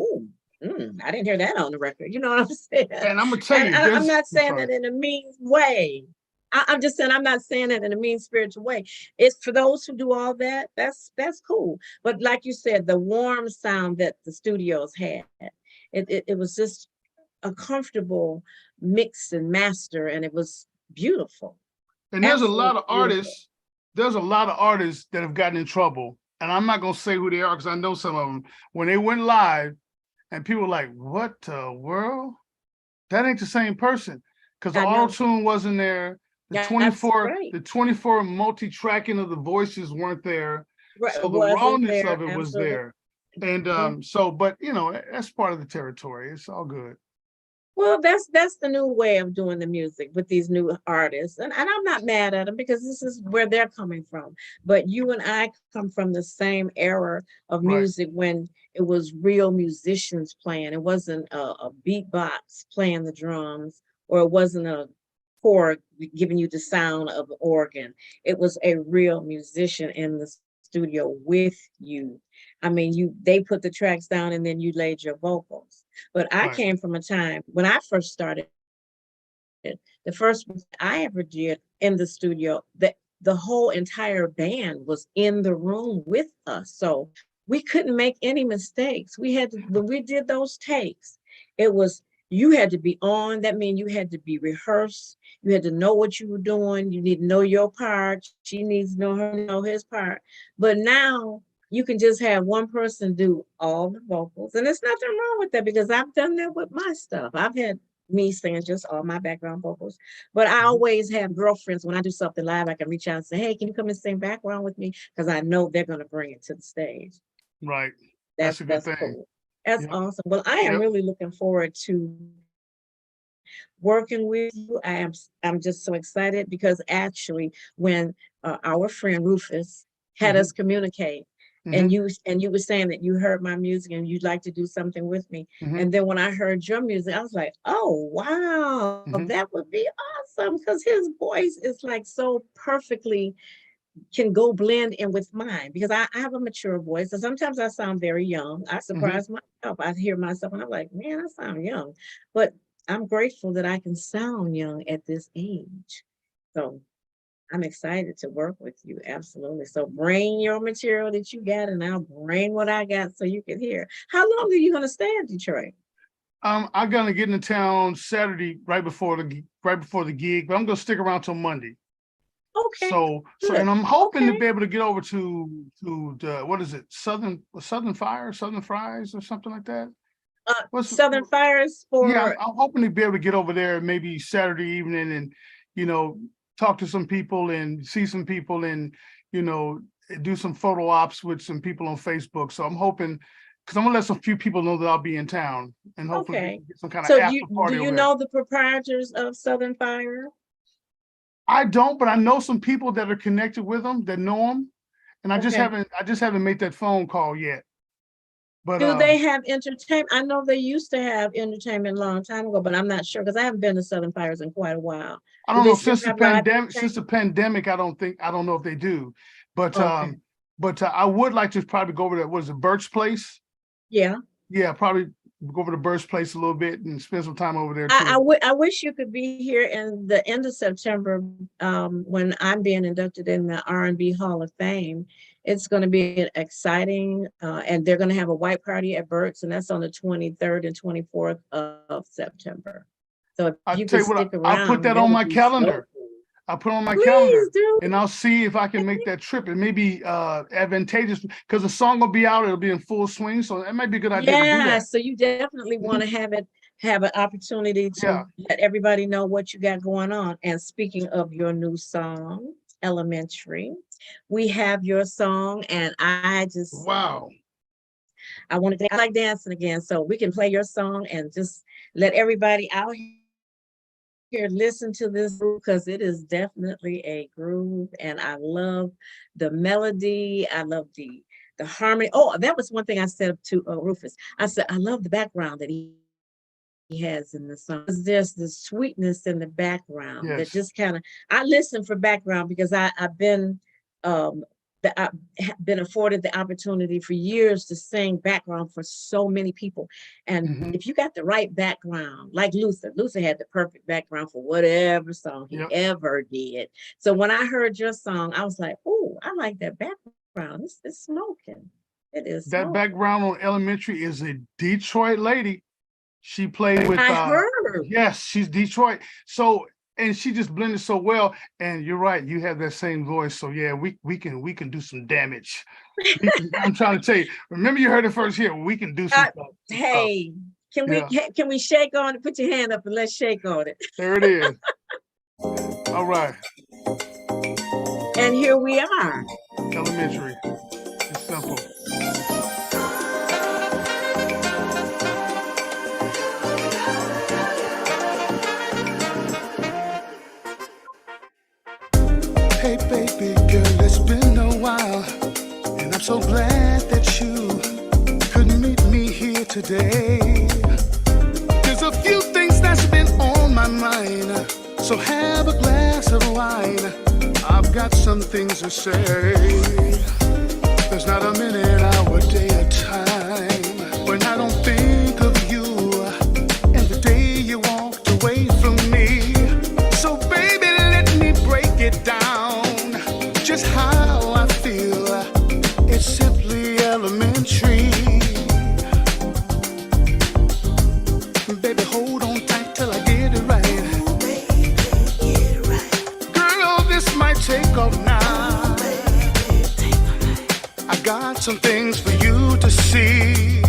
S1: I didn't hear that on the record. You know what I'm saying?
S2: And I'm gonna tell you,
S1: I'm not saying that in a mean way. I'm just saying, I'm not saying it in a mean spiritual way. It's for those who do all that, that's cool. But like you said, the warm sound that the studios had, it was just a comfortable mix and master, and it was beautiful.
S2: And there's a lot
S1: Absolutely
S2: of
S1: beautiful.
S2: artists. There's a lot of artists that have gotten in trouble, and I'm not gonna say who they are because I know some of them. When they went live, and people were like, "What the world? That ain't the same person," because the
S1: I know.
S2: auto tune wasn't there. The
S1: That's
S2: 24,
S1: right.
S2: the 24 multi-tracking of the voices weren't there.
S1: Right,
S2: So the
S1: wasn't
S2: rawness
S1: there,
S2: of it was
S1: absolutely.
S2: there. And but that's part of the territory. It's all good.
S1: Well, that's the new way of doing the music with these new artists. And I'm not mad at them because this is where they're coming from. But you and I come from the same era of
S2: Right.
S1: music when it was real musicians playing. It wasn't a beatbox playing the drums, or it wasn't a chord giving you the sound of the organ. It was a real musician in the studio with you. I mean, they put the tracks down and then you laid your vocals. But I
S2: Right.
S1: came from a time when I first started, the first one I ever did in the studio, the whole entire band was in the room with us. So we couldn't make any mistakes. When we did those takes, it was, you had to be on. That means you had to be rehearsed. You had to know what you were doing. You need to know your part. She needs to know his part. But now you can just have one person do all the vocals. And there's nothing wrong with that, because I've done that with my stuff. I've had me singing just all my background vocals. But I always have girlfriends, when I do something live, I can reach out and say, hey, can you come and sing background with me? Because I know they're going to bring it to the stage.
S2: Right. That's a good thing.
S1: Cool. That's
S2: Yep.
S1: awesome. Well, I am
S2: Yep.
S1: really looking forward to working with you. I'm just so excited, because actually when our friend Rufus had us communicate, and you were saying that you heard my music and you'd like to do something with me. And then when I heard your music, I was like, oh, wow, that would be awesome, because his voice is like so perfectly can go blend in with mine, because I have a mature voice. So sometimes I sound very young. I surprise myself. I hear myself and I'm like, man, I sound young. But I'm grateful that I can sound young at this age. So I'm excited to work with you. Absolutely. So bring your material that you got, and I'll bring what I got so you can hear. How long are you going to stay in Detroit?
S2: I'm gonna get into town Saturday right before the gig, but I'm gonna stick around till Monday.
S1: Okay.
S2: So
S1: good.
S2: and I'm hoping to
S1: Okay.
S2: be able to get over to the, what is it, Southern Fries or something like that.
S1: Southern Fires for
S2: Yeah, I'm hoping to be able to get over there maybe Saturday evening and talk to some people and see some people and do some photo ops with some people on Facebook. So I'm hoping, because I'm gonna let some few people know that I'll be in town, and hopefully we
S1: okay.
S2: can get some kind of
S1: So
S2: after
S1: do
S2: party
S1: you
S2: over
S1: know the proprietors of Southern Fire?
S2: I don't, but I know some people that are connected with them that know him, and I just haven't made that phone call yet. But
S1: do they have entertainment? I know they used to have entertainment a long time ago, but I'm not sure because I haven't been to Southern Fires in quite a while.
S2: I don't know, since the pandemic, I don't know if they do, but I would like to probably go over to, what is it, Birch Place?
S1: Yeah.
S2: Yeah, probably go over to Birch Place a little bit and spend some time over there too.
S1: I wish you could be here in the end of September when I'm being inducted in the R&B Hall of Fame. It's going to be exciting, and they're going to have a white party at Burt's, and that's on the 23rd and 24th of September. So if you can stick around,
S2: I'll put that on my calendar. I'll put it on my calendar, and I'll see if I can make that trip. It may be advantageous because the song will be out. It'll be in full swing, so it might be a good idea to do that.
S1: So you definitely want to have an opportunity to let everybody know what you got going on. And speaking of your new song, Elementary, we have your song, and I like dancing again, so we can play your song and just let everybody out here listen to this groove, because it is definitely a groove, and I love the melody. I love the harmony. Oh, that was one thing I said to Rufus. I said I love the background that he has in the song. There's the sweetness in the background that just kind of, I listen for background because I've been afforded the opportunity for years to sing background for so many people. And if you got the right background, like Luther had the perfect background for whatever song he ever did. So when I heard your song, I was like, oh, I like that background. It's smoking. It is. That
S2: background on Elementary is a Detroit lady. She played with,
S1: I heard.
S2: Yes, she's Detroit. So, and she just blended so well. And you're right, you have that same voice. So yeah, we can do some damage. I'm trying to tell you. Remember, you heard it first here. We can do some stuff.
S1: Hey, can we shake on it? Put your hand up and let's shake on it.
S2: There it is. All right.
S1: And here we are.
S2: Elementary. It's simple.
S3: Hey baby girl, it's been a while, and I'm so glad that you could meet me here today. There's a few things that's been on my mind, so have a glass of wine. I've got some things to say. There's not a minute, hour, day, or time when I don't think of you and the day you walked away from me. So baby, let me break it down, just how I feel. It's simply elementary. Baby, hold on tight till I get it right. Baby, get it right. Girl, this might take off now. Baby, I got some things for you to see.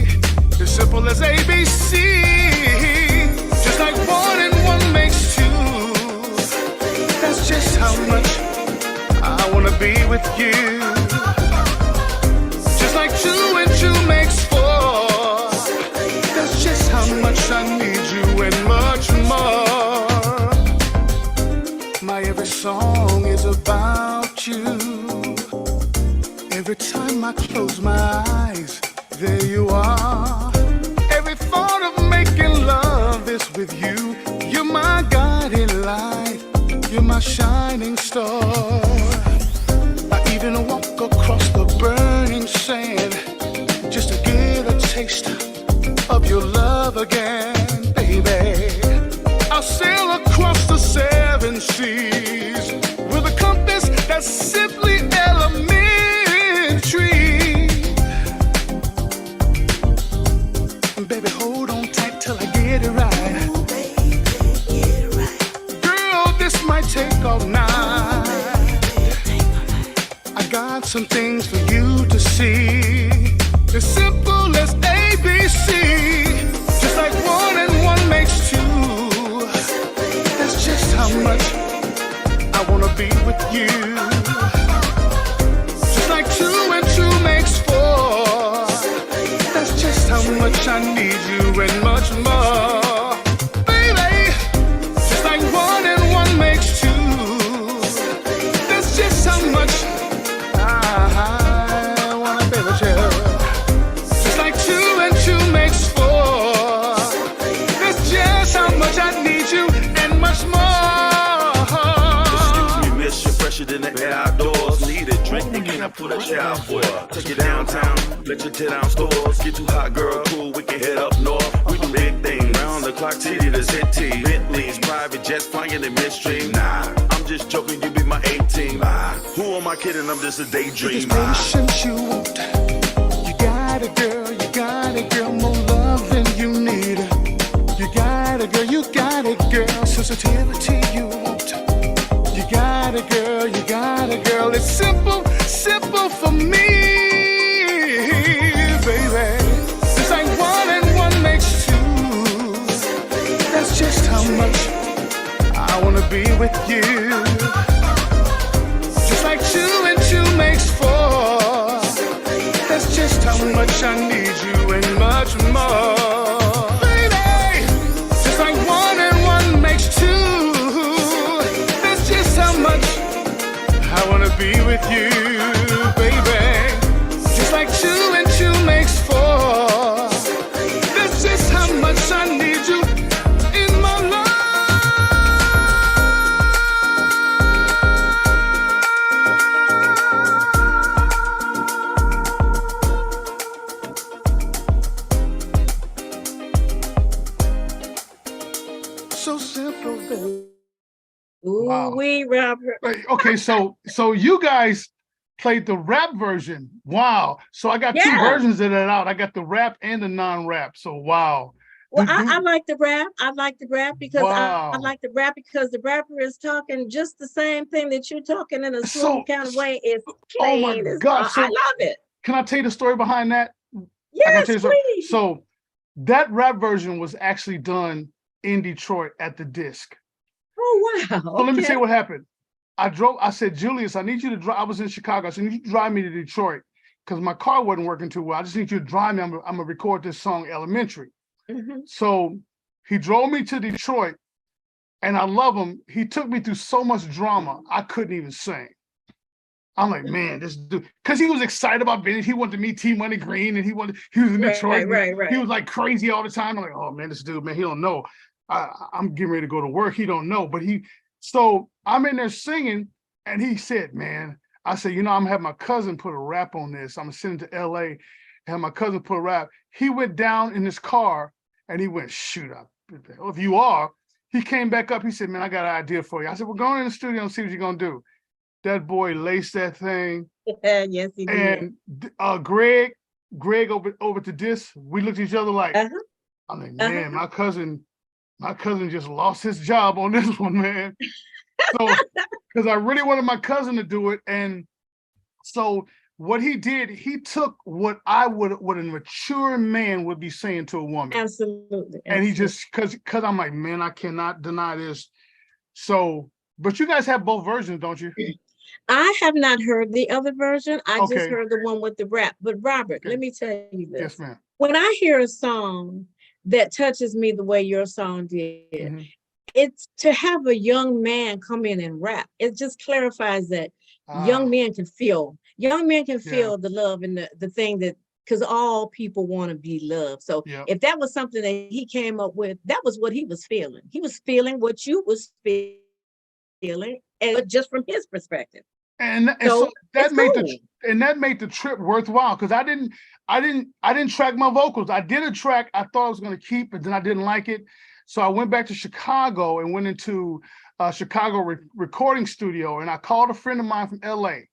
S3: As simple as ABC. Just like 1 and 1 makes 2. That's just how much I wanna be with you. Just like 2 and 2 makes 4. That's just how much I need you and much more. My every song is about you. Every time I close my eyes, there you are. Every thought of making love is with you. You're my guiding light. You're my shining star. I even walk across the burning sand just to get a taste of your love again, baby. I'll sail across the 7 seas with a compass that's simply elementary. Baby, hold on tight till I get it right. Baby, get it right. Girl, this might take all night. I got some things for you to see. As simple as ABC. Just like 1 and 1 makes 2. That's just how much I wanna be with you. Just like 2 and 2 makes 4. That's just how much I need you and much more. Baby, just like 1 and 1 makes 2.
S4: share out for ya. Take you downtown, let you tear down stores. Get too hot, girl, cool, we can head up north. We do big things, round the clock, city to city. Bentleys, private jets, flying in midstream. Nah, I'm just joking, you be my 18. Who am I kidding? I'm just a daydream.
S3: Patience you want. You got it, girl. You got it, girl. More love than you need. You got it, girl. You got it, girl. Sensitivity you want. You got it, girl. You got it, girl. It's simple, simple for me, baby. It's like 1 and 1 makes 2. That's just how much I wanna be with you. Just like 2 and 2 makes 4. That's just how much I need you and much more, baby. Just like 1 and 1 makes 2. That's just how much I wanna be with you, baby. Just like 2 and 2 makes 4. That's just how much I need you in my life. So simple, baby.
S1: Ooh,
S2: Wow.
S1: Robert.
S2: Right, okay, so you guys played the rap version. Wow. So I got 2
S1: Yeah.
S2: versions of that out. I got the rap and the non-rap. So wow.
S1: Well,
S2: Do-
S1: I like the rap. I like the rap because I
S2: Wow.
S1: like the rap because the rapper is talking just the same thing that you're talking in a
S2: So-
S1: smooth kind of way. It's
S2: Oh my
S1: plain as
S2: God,
S1: I
S2: so-
S1: love it.
S2: Can I tell you the story behind that? I can
S1: Yes,
S2: tell you something.
S1: please.
S2: So that rap version was actually done in Detroit at the disc.
S1: Oh wow.
S2: So let me tell you what happened. I said, Julius, I need you to drive. I was in Chicago. I said, I need you to drive me to Detroit because my car wasn't working too well. I just need you to drive me. I'm gonna record this song, Elementary.
S1: Mhm.
S2: So he drove me to Detroit, and I love him. He took me through so much drama, I couldn't even sing. I'm like, man, this dude, because he was excited about being, he wanted to meet T Money Green, and he was in Detroit.
S1: Right.
S2: He was like crazy all the time. I'm like, oh man, this dude, man, he don't know. I'm getting ready to go to work. He don't know, but so I'm in there singing, and he said, man, I said, I'm gonna have my cousin put a rap on this. I'm gonna send it to LA and have my cousin put a rap. He went down in his car and he went, shoot up. If you are, he came back up. He said, man, I got an idea for you. I said, we're going in the studio and see what you're gonna do. That boy laced that thing.
S1: Yes, he did.
S2: And Greg over to this, we looked at each other like,
S1: Uh-huh.
S2: I'm like, man, my cousin just lost his job on this one, man. So, because I really wanted my cousin to do it. And so what he did, he took what a mature man would be saying to a woman.
S1: Absolutely.
S2: And he just, because I'm like, man, I cannot deny this. So, but you guys have both versions, don't you?
S1: I have not heard the other version. I just
S2: Okay.
S1: heard the one with the rap. But Robert,
S2: Okay.
S1: let me tell you this.
S2: Yes, ma'am.
S1: When I hear a song that touches me the way your song did,
S2: Mhm.
S1: it's to have a young man come in and rap. It just clarifies that young men can feel the love and the thing that, because all people want to be loved. So
S2: Yeah.
S1: if that was something that he came up with, that was what he was feeling. He was feeling what you was feeling, and just from his perspective.
S2: And so that
S1: it's
S2: made
S1: cool.
S2: the trip worthwhile, because I didn't track my vocals. I did a track I thought I was going to keep, but then I didn't like it. So I went back to Chicago and went into a Chicago recording studio, and I called a friend of mine from LA.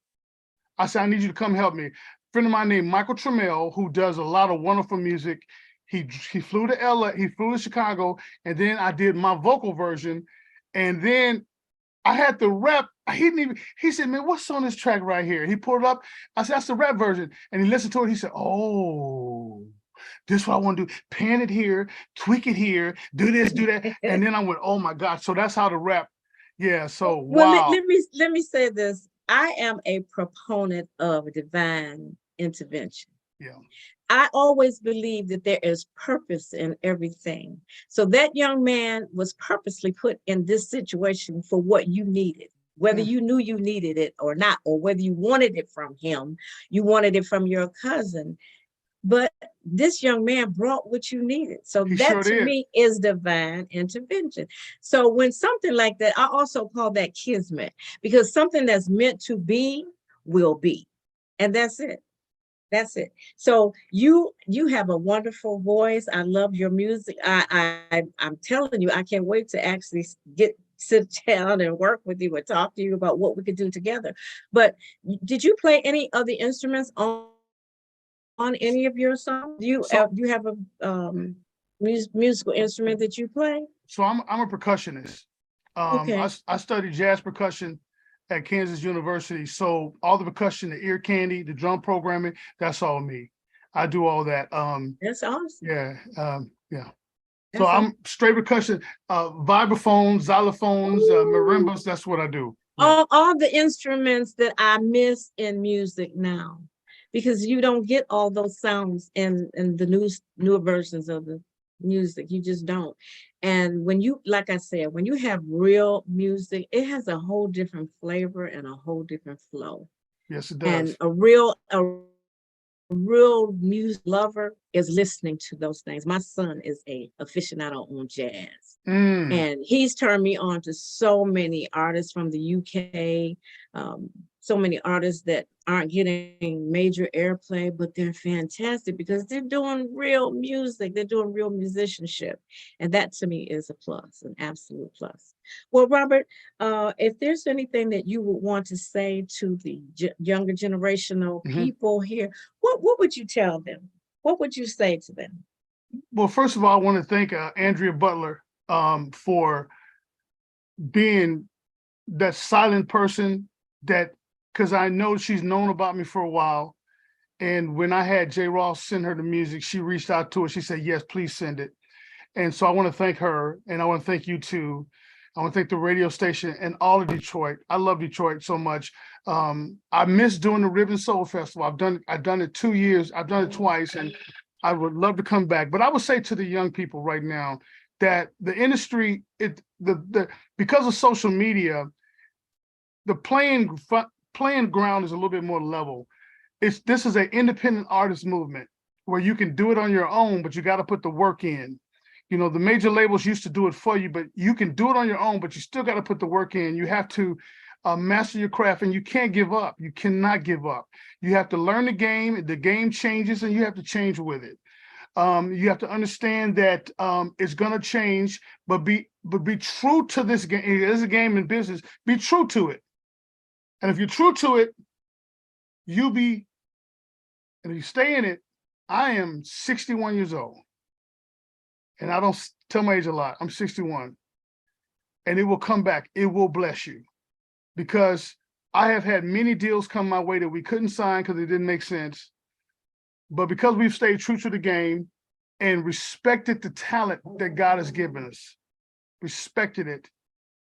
S2: I said, I need you to come help me. A friend of mine named Michael Trammell, who does a lot of wonderful music. He flew to LA, he flew to Chicago, and then I did my vocal version. And then I had the rap. He said, man, what's on this track right here? He pulled it up. I said, that's the rap version. And he listened to it. He said, oh, this is what I want to do. Pan it here, tweak it here, do this, do that. And then I went, oh my God. So that's how the rap. Yeah. So
S1: Well,
S2: wow.
S1: let me say this. I am a proponent of divine intervention.
S2: Yeah.
S1: I always believe that there is purpose in everything. So that young man was purposely put in this situation for what you needed, whether you knew you needed it or not, or whether you wanted it from him, you wanted it from your cousin. But this young man brought what you needed. So
S2: He
S1: that
S2: sure
S1: to
S2: did.
S1: me is divine intervention. So when something like that, I also call that kismet, because something that's meant to be will be. And that's it. That's it. So you have a wonderful voice. I love your music. I'm telling you, I can't wait to actually sit down and work with you and talk to you about what we could do together. But did you play any of the instruments on any of your songs? Do you have a musical instrument that you play?
S2: So I'm a percussionist.
S1: Okay.
S2: I studied jazz percussion at Kansas University. So all the percussion, the ear candy, the drum programming, that's all me. I do all that.
S1: That's awesome.
S2: Yeah. Yeah. So
S1: That's
S2: I'm straight percussion, vibraphones, xylophones, marimbas. That's what I do. Yeah.
S1: all the instruments that I miss in music now, because you don't get all those sounds in the newer versions of the music. You just don't. And when you, like I said, when you have real music, it has a whole different flavor and a whole different flow.
S2: Yes, it does.
S1: And a real music lover is listening to those things. My son is a aficionado on jazz. And he's turned me on to so many artists from the UK, so many artists that aren't getting major airplay, but they're fantastic because they're doing real music. They're doing real musicianship. And that to me is a plus, an absolute plus. Well, Robert, if there's anything that you would want to say to the younger generational people here, what would you tell them? What would you say to them?
S2: Well, first of all, I want to thank Andrea Butler for being that silent person because I know she's known about me for a while. And when I had J. Ross send her the music, she reached out to her. She said, yes, please send it. And so I want to thank her, and I want to thank you too. I want to thank the radio station and all of Detroit. I love Detroit so much. I miss doing the Rib and Soul Festival. I've done it 2 years. I've done it twice, and I would love to come back. But I would say to the young people right now that the industry, because of social media, the playing ground is a little bit more level. This is an independent artist movement where you can do it on your own, but you got to put the work in. You know, the major labels used to do it for you, but you can do it on your own, but you still got to put the work in. You have to master your craft, and you can't give up. You cannot give up. You have to learn the game. The game changes, and you have to change with it. You have to understand that it's going to change, but be true to this game. It is a game in business. Be true to it. And if you're true to it, and if you stay in it, I am 61 years old. And I don't tell my age a lot. I'm 61. And it will come back. It will bless you. Because I have had many deals come my way that we couldn't sign because it didn't make sense. But because we've stayed true to the game and respected the talent that God has given us, respected it,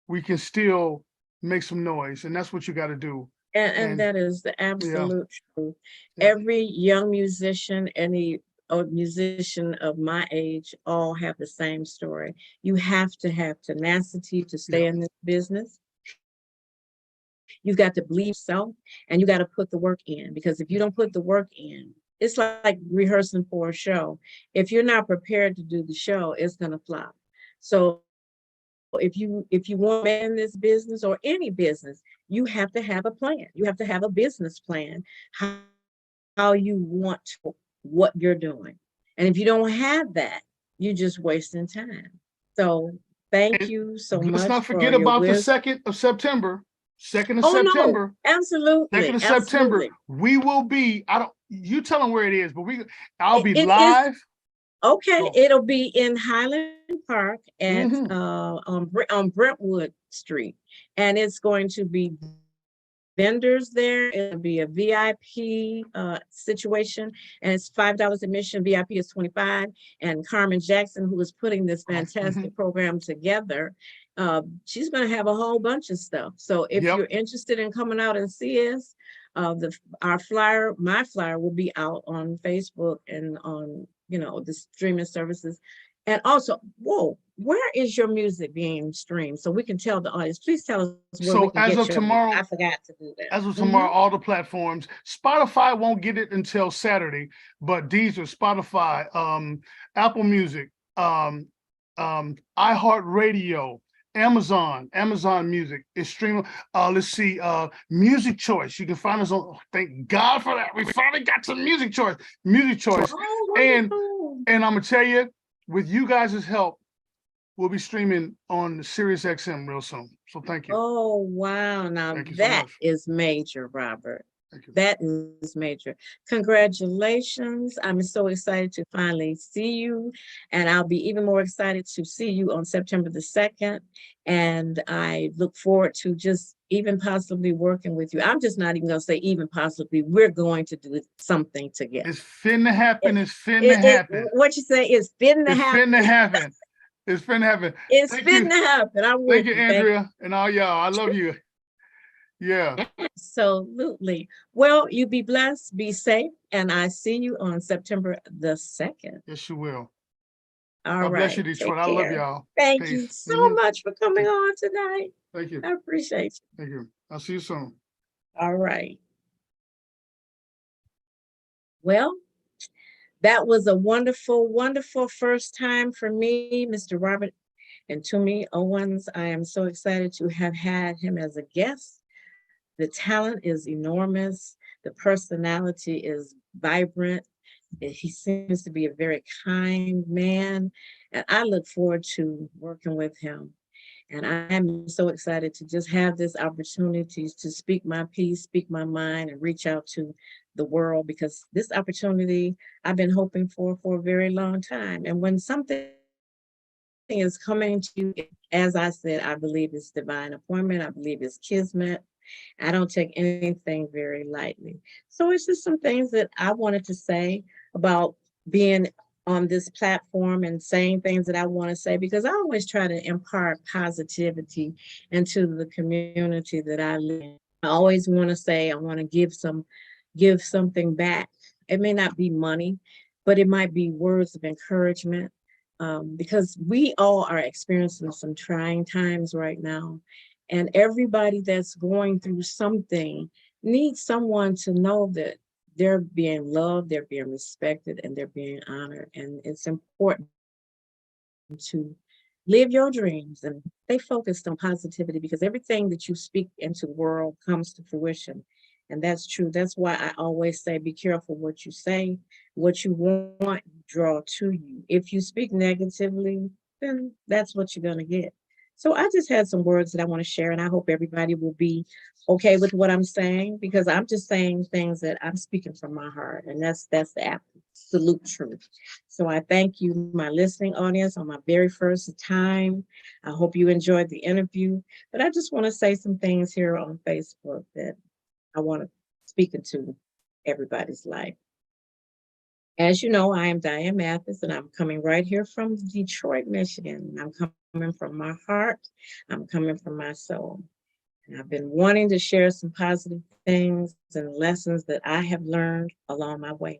S2: we can still make some noise. And that's what you got to do.
S1: And that is the absolute truth.
S2: Yeah.
S1: Every young musician, any musician of my age, all have the same story. You have to have tenacity to stay in this business. You've got to believe yourself, and you got to put the work in, because if you don't put the work in, it's like rehearsing for a show. If you're not prepared to do the show, it's going to flop. So if you want to in this business or any business, you have to have a plan. You have to have a business plan, how you want to, what you're doing. And if you don't have that, you're just wasting time. So thank you so much.
S2: Let's not forget about the 2nd of September. 2nd of September.
S1: No, absolutely.
S2: 2nd of September. We will be, you tell them where it is, but I'll be live.
S1: Okay, it'll be in Highland Park at on Brentwood Street, and it's going to be vendors there. It'll be a VIP situation, and it's $5 admission. VIP is $25. And Carmen Jackson, who is putting this fantastic program together, she's going to have a whole bunch of stuff. So if you're interested in coming out and see us, my flyer will be out on Facebook and on the streaming services. And also, where is your music being streamed? So we can tell the audience. Please tell us where we can get your music. I forgot to do that.
S2: As of tomorrow, all the platforms. Spotify won't get it until Saturday, but these are Spotify, Apple Music, iHeartRadio, Amazon Music. It's streaming. Let's see, Music Choice. You can find us on. Oh, thank God for that. We finally got some Music Choice. Music Choice.
S1: Oh,
S2: And
S1: wonderful.
S2: I'm gonna tell you, with you guys' help, we'll be streaming on Sirius XM real soon. So thank you.
S1: Oh, wow. Now
S2: Thank you so
S1: that
S2: much.
S1: is major, Robert.
S2: Thank you.
S1: That is major. Congratulations. I'm so excited to finally see you. And I'll be even more excited to see you on September the 2nd. And I look forward to just even possibly working with you. I'm just not even going to say even possibly. We're going to do something together.
S2: It's finna happen. It's finna happen.
S1: What you say is finna
S2: It's
S1: happen.
S2: finna happen. It's finna happen.
S1: It's
S2: Thank you.
S1: finna happen. I'm
S2: Thank
S1: with
S2: you,
S1: you. Thank
S2: Andrea, and all y'all. I love you. Yeah.
S1: Absolutely. Well, you be blessed, be safe, and I see you on September the 2nd.
S2: Yes, you will.
S1: All
S2: God bless you,
S1: right.
S2: Detroit.
S1: Take
S2: I love
S1: care.
S2: y'all.
S1: Thank
S2: Peace.
S1: you so much for coming on tonight.
S2: Thank you.
S1: I appreciate you.
S2: Thank you. I'll see you soon.
S1: All right. Well, that was a wonderful, wonderful first time for me, Mr. Robert IMtume Owens. I am so excited to have had him as a guest. The talent is enormous. The personality is vibrant. He seems to be a very kind man, and I look forward to working with him. And I'm so excited to just have this opportunity to speak my piece, speak my mind, and reach out to the world, because this opportunity I've been hoping for a very long time. And when something is coming to you, as I said, I believe it's divine appointment. I believe it's kismet. I don't take anything very lightly. So it's just some things that I wanted to say about being on this platform and saying things that I want to say, because I always try to impart positivity into the community that I live in. I always want to say I want to give something back. It may not be money, but it might be words of encouragement, because we all are experiencing some trying times right now. And everybody that's going through something needs someone to know that they're being loved, they're being respected, and they're being honored. And it's important to live your dreams and stay focused on positivity, because everything that you speak into the world comes to fruition. And that's true. That's why I always say, be careful what you say, what you want, draw to you. If you speak negatively, then that's what you're going to get. So I just had some words that I want to share, and I hope everybody will be okay with what I'm saying, because I'm just saying things that I'm speaking from my heart, and that's the absolute truth. So I thank you, my listening audience, on my very first time. I hope you enjoyed the interview, but I just want to say some things here on Facebook that I want to speak into everybody's life. As you know, I am Diane Mathis, and I'm coming right here from Detroit, Michigan. I'm coming from my heart. I'm coming from my soul. And I've been wanting to share some positive things and lessons that I have learned along my way.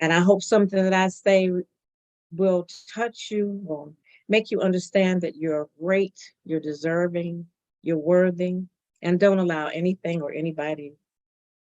S1: And I hope something that I say will touch you, will make you understand that you're great, you're deserving, you're worthy, and don't allow anything or anybody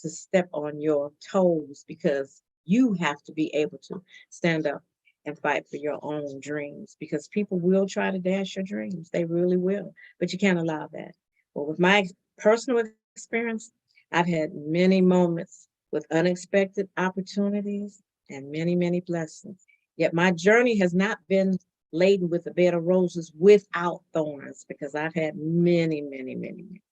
S1: to step on your toes, because you have to be able to stand up and fight for your own dreams, because people will try to dash your dreams. They really will, but you can't allow that. Well, with my personal experience, I've had many moments with unexpected opportunities and many, many blessings. Yet my journey has not been laden with a bed of roses without thorns, because I've had many, many, many, many.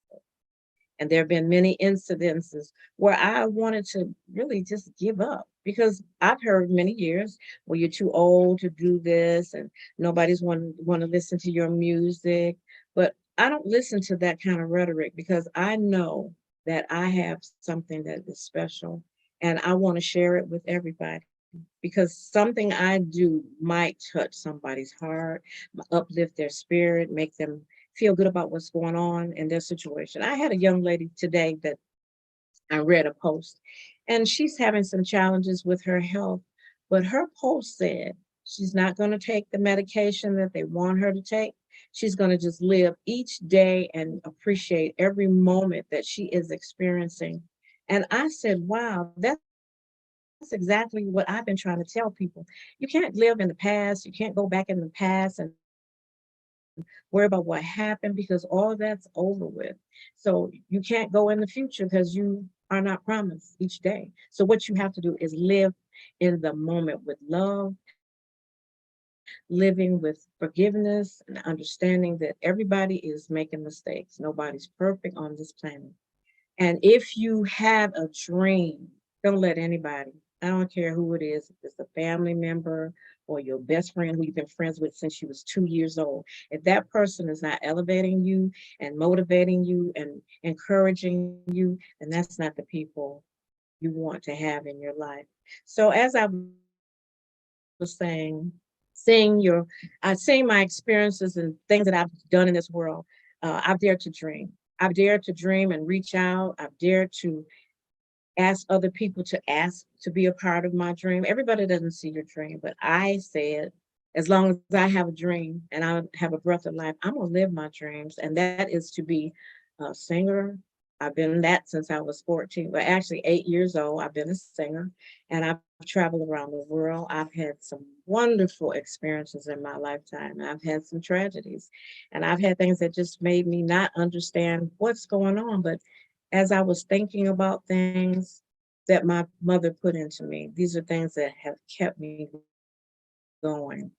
S1: And there have been many incidences where I wanted to really just give up, because I've heard many years, well, you're too old to do this, and nobody's want to listen to your music. But I don't listen to that kind of rhetoric, because I know that I have something that is special, and I want to share it with everybody, because something I do might touch somebody's heart, uplift their spirit, make them feel good about what's going on in their situation. I had a young lady today that I read a post, and she's having some challenges with her health, but her post said she's not going to take the medication that they want her to take. She's going to just live each day and appreciate every moment that she is experiencing. And I said, wow, that's exactly what I've been trying to tell people. You can't live in the past. You can't go back in the past and worry about what happened because all that's over with. So you can't go in the future because you are not promised each day. So what you have to do is live in the moment with love, living with forgiveness and understanding that everybody is making mistakes. Nobody's perfect on this planet. And if you have a dream, don't let anybody, I don't care who it is, if it's a family member or your best friend who you've been friends with since you was 2 years old, if that person is not elevating you and motivating you and encouraging you, then that's not the people you want to have in your life. So as I was saying, seeing my experiences and things that I've done in this world, I've dared to dream. I've dared to dream and reach out. I've dared to ask other people to ask to be a part of my dream. Everybody doesn't see your dream, but I said, as long as I have a dream and I have a breath of life, I'm gonna live my dreams. And that is to be a singer. I've been that since I was 14, but actually 8 years old, I've been a singer and I've traveled around the world. I've had some wonderful experiences in my lifetime. I've had some tragedies and I've had things that just made me not understand what's going on. But as I was thinking about things that my mother put into me, these are things that have kept me going.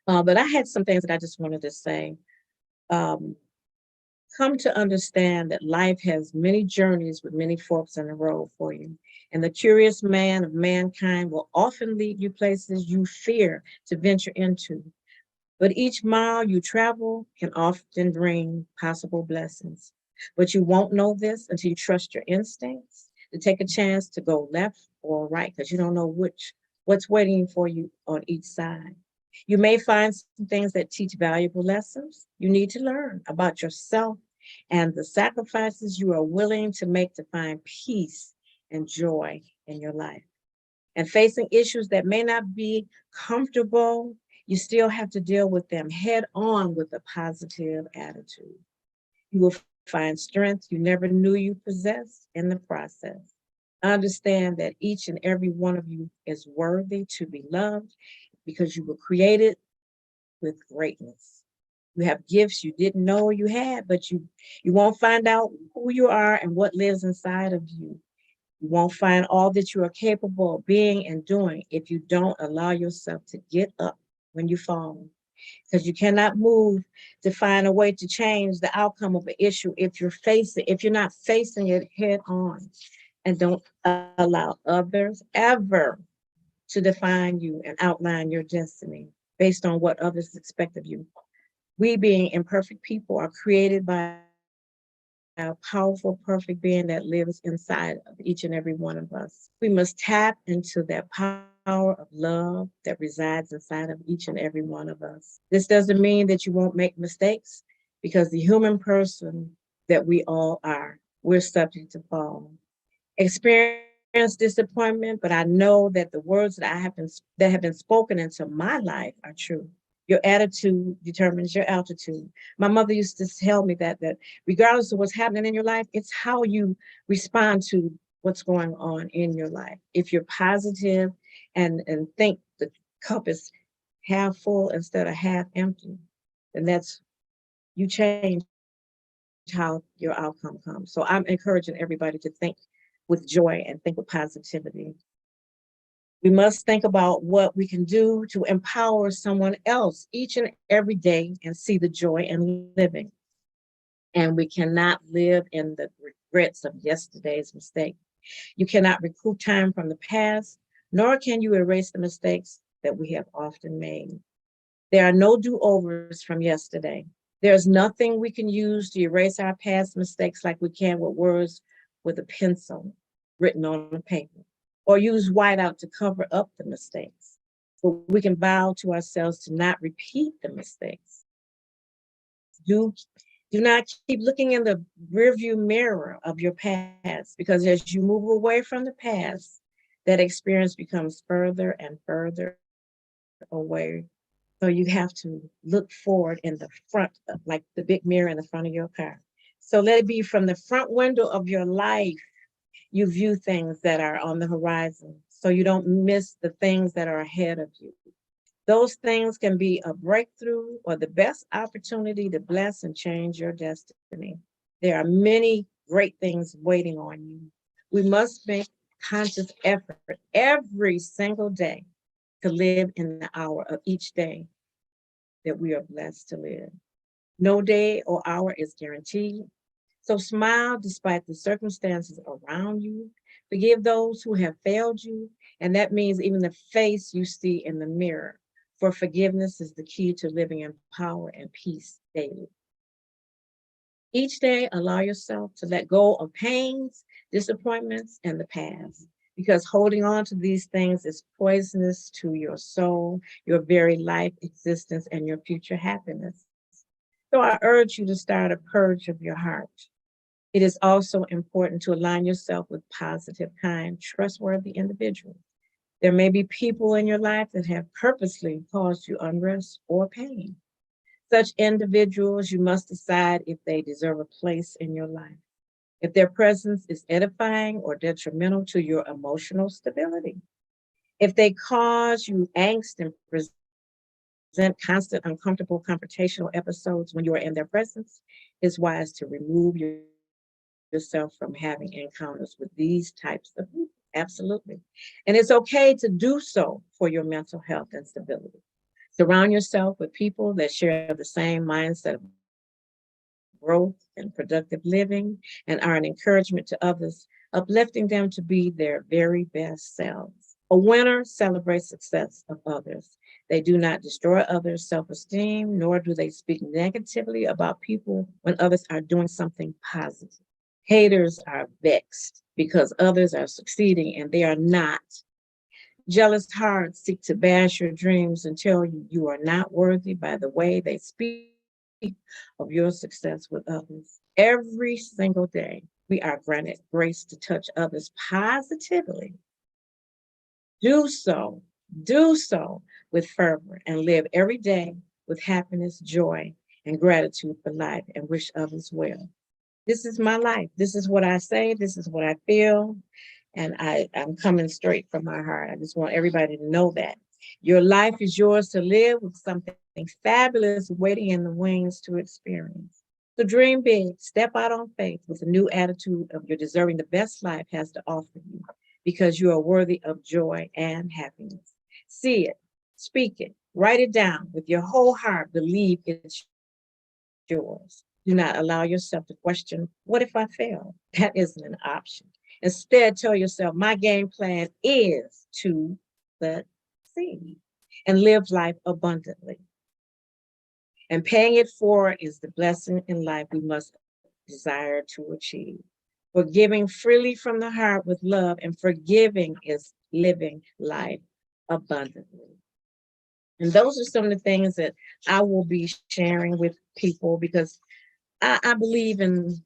S1: But I had some things that I just wanted to say. Um, Come to understand that life has many journeys with many forks in the road for you. And the curious man of mankind will often lead you places you fear to venture into. But each mile you travel can often bring possible blessings. But you won't know this until you trust your instincts to take a chance to go left or right, because you don't know what's waiting for you on each side. You may find some things that teach valuable lessons you need to learn about yourself and the sacrifices you are willing to make to find peace and joy in your life. And facing issues that may not be comfortable, you still have to deal with them head on with a positive attitude. You will find strength you never knew you possessed in the process. Understand that each and every one of you is worthy to be loved because you were created with greatness. You have gifts you didn't know you had, but you won't find out who you are and what lives inside of you. You won't find all that you are capable of being and doing if you don't allow yourself to get up when you fall. Because you cannot move to find a way to change the outcome of an issue if you're not facing it head on. And don't allow others ever to define you and outline your destiny based on what others expect of you. We, being imperfect people, are created by a powerful, perfect being that lives inside of each and every one of us. We must tap into that power of love that resides inside of each and every one of us. This doesn't mean that you won't make mistakes, because the human person that we all are, we're subject to fall. Experience disappointment, but I know that the words that have been spoken into my life are true. Your attitude determines your altitude. My mother used to tell me that regardless of what's happening in your life, it's how you respond to what's going on in your life. If you're positive and think the cup is half full instead of half empty, then that's, you change how your outcome comes. So I'm encouraging everybody to think with joy and think with positivity. We must think about what we can do to empower someone else each and every day and see the joy in living. And we cannot live in the regrets of yesterday's mistake. You cannot recoup time from the past, nor can you erase the mistakes that we have often made. There are no do-overs from yesterday. There's nothing we can use to erase our past mistakes like we can with words with a pencil written on a paper, or use whiteout to cover up the mistakes. But we can vow to ourselves to not repeat the mistakes. Do not keep looking in the rearview mirror of your past, because as you move away from the past, that experience becomes further and further away. So you have to look forward in the front, like the big mirror in the front of your car. So let it be from the front window of your life, you view things that are on the horizon, so you don't miss the things that are ahead of you. Those things can be a breakthrough or the best opportunity to bless and change your destiny. There are many great things waiting on you. We must make conscious effort every single day to live in the hour of each day that we are blessed to live. No day or hour is guaranteed. So smile despite the circumstances around you. Forgive those who have failed you. And that means even the face you see in the mirror. For forgiveness is the key to living in power and peace daily. Each day, allow yourself to let go of pains, disappointments, and the past, because holding on to these things is poisonous to your soul, your very life existence, and your future happiness. So I urge you to start a purge of your heart. It is also important to align yourself with positive, kind, trustworthy individuals. There may be people in your life that have purposely caused you unrest or pain. Such individuals, you must decide if they deserve a place in your life, if their presence is edifying or detrimental to your emotional stability. If they cause you angst and present constant uncomfortable confrontational episodes when you are in their presence, it's wise to remove yourself from having encounters with these types of people. Absolutely. And it's okay to do so for your mental health and stability. Surround yourself with people that share the same mindset of growth and productive living and are an encouragement to others, uplifting them to be their very best selves. A winner celebrates success of others. They do not destroy others' self-esteem, nor do they speak negatively about people when others are doing something positive. Haters are vexed because others are succeeding and they are not. Jealous hearts seek to bash your dreams and tell you you are not worthy by the way they speak of your success with others. Every single day, we are granted grace to touch others positively. Do so with fervor and live every day with happiness, joy, and gratitude for life and wish others well. This is my life. This is what I say. This is what I feel. And I'm coming straight from my heart. I just want everybody to know that. Your life is yours to live with something fabulous waiting in the wings to experience. So dream big, step out on faith with a new attitude of you're deserving the best life has to offer you because you are worthy of joy and happiness. See it, speak it, write it down with your whole heart, believe it's yours. Do not allow yourself to question, what if I fail? That isn't an option. Instead, tell yourself, my game plan is to succeed and live life abundantly. And paying it forward is the blessing in life we must desire to achieve. Forgiving freely from the heart with love, and forgiving is living life abundantly. And those are some of the things that I will be sharing with people because I believe in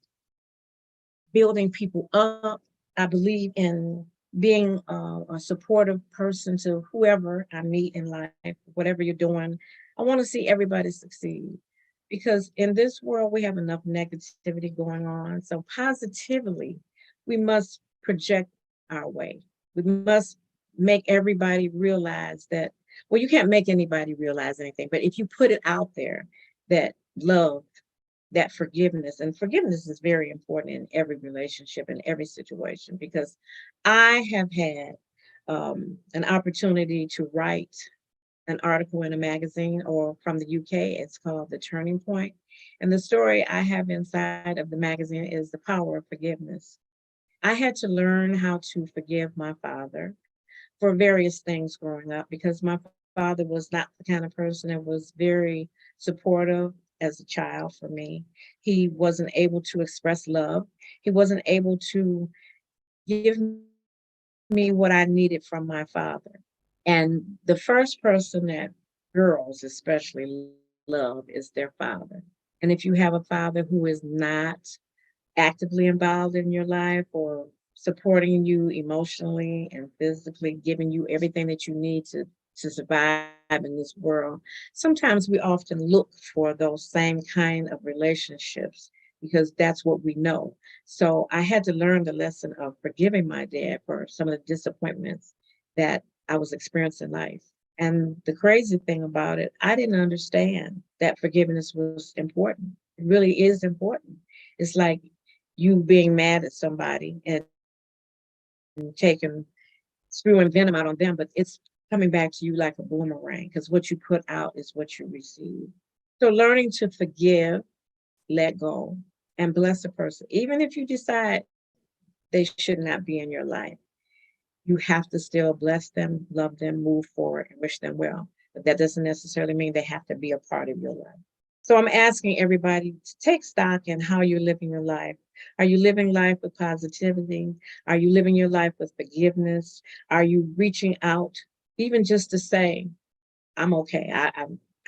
S1: building people up. I believe in being a supportive person to whoever I meet in life, whatever you're doing. I want to see everybody succeed because in this world, we have enough negativity going on. So positively, we must project our way. We must make everybody realize that, well, you can't make anybody realize anything, but if you put it out there, that love, that forgiveness, and forgiveness is very important in every relationship, in every situation, because I have had an opportunity to write an article in a magazine or from the UK. It's called The Turning Point. And the story I have inside of the magazine is the power of forgiveness. I had to learn how to forgive my father for various things growing up because my father was not the kind of person that was very supportive as a child for me. He wasn't able to express love. He wasn't able to give me what I needed from my father. And the first person that girls especially love is their father. And if you have a father who is not actively involved in your life or supporting you emotionally and physically, giving you everything that you need to survive in this world, sometimes we often look for those same kind of relationships because that's what we know. So I had to learn the lesson of forgiving my dad for some of the disappointments that I was experiencing in life. And the crazy thing about it, I didn't understand that forgiveness was important. It really is important. It's like you being mad at somebody and taking, spewing venom out on them, but it's coming back to you like a boomerang, because what you put out is what you receive. So learning to forgive, let go, and bless a person, even if you decide they should not be in your life, you have to still bless them, love them, move forward, and wish them well. But that doesn't necessarily mean they have to be a part of your life. So I'm asking everybody to take stock in how you're living your life. Are you living life with positivity? Are you living your life with forgiveness? Are you reaching out, even just to say, I'm okay.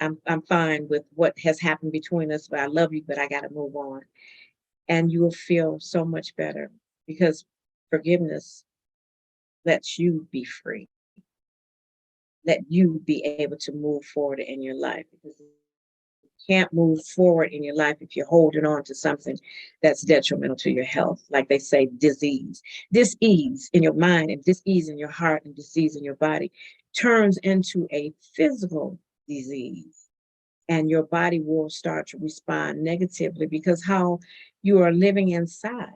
S1: I'm fine with what has happened between us, but I love you, but I got to move on. And you will feel so much better, because forgiveness lets you be free, let you be able to move forward in your life. Because you can't move forward in your life if you're holding on to something that's detrimental to your health. Like they say, disease in your mind, and disease in your heart, and disease in your body turns into a physical disease. And your body will start to respond negatively because how you are living inside.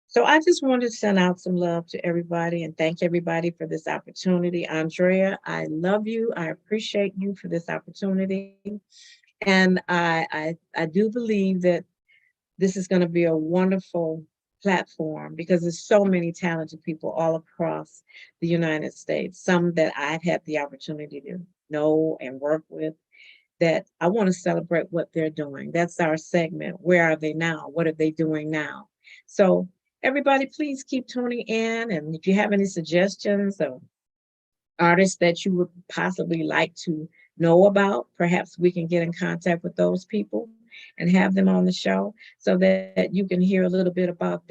S1: So I just wanted to send out some love to everybody and thank everybody for this opportunity. Andrea, I love you. I appreciate you for this opportunity. And I do believe that this is going to be a wonderful platform, because there's so many talented people all across the United States, some that I've had the opportunity to know and work with, that I want to celebrate what they're doing. That's our segment. Where are they now? What are they doing now? So everybody, please keep tuning in. And if you have any suggestions of artists that you would possibly like to know about, perhaps we can get in contact with those people and have them on the show so that you can hear a little bit about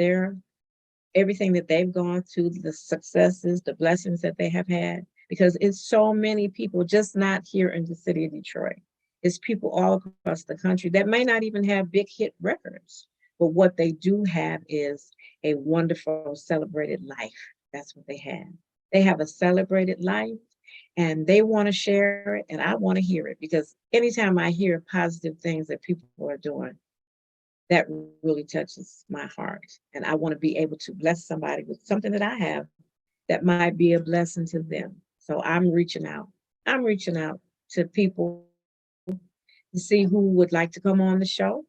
S1: everything that they've gone through, the successes, the blessings that they have had, because it's so many people, just not here in the city of Detroit. It's people all across the country that may not even have big hit records, but what they do have is a wonderful celebrated life. That's what they have. They have a celebrated life, and they want to share it, and I want to hear it, because anytime I hear positive things that people are doing, that really touches my heart. And I want to be able to bless somebody with something that I have that might be a blessing to them. So I'm reaching out. I'm reaching out to people to see who would like to come on the show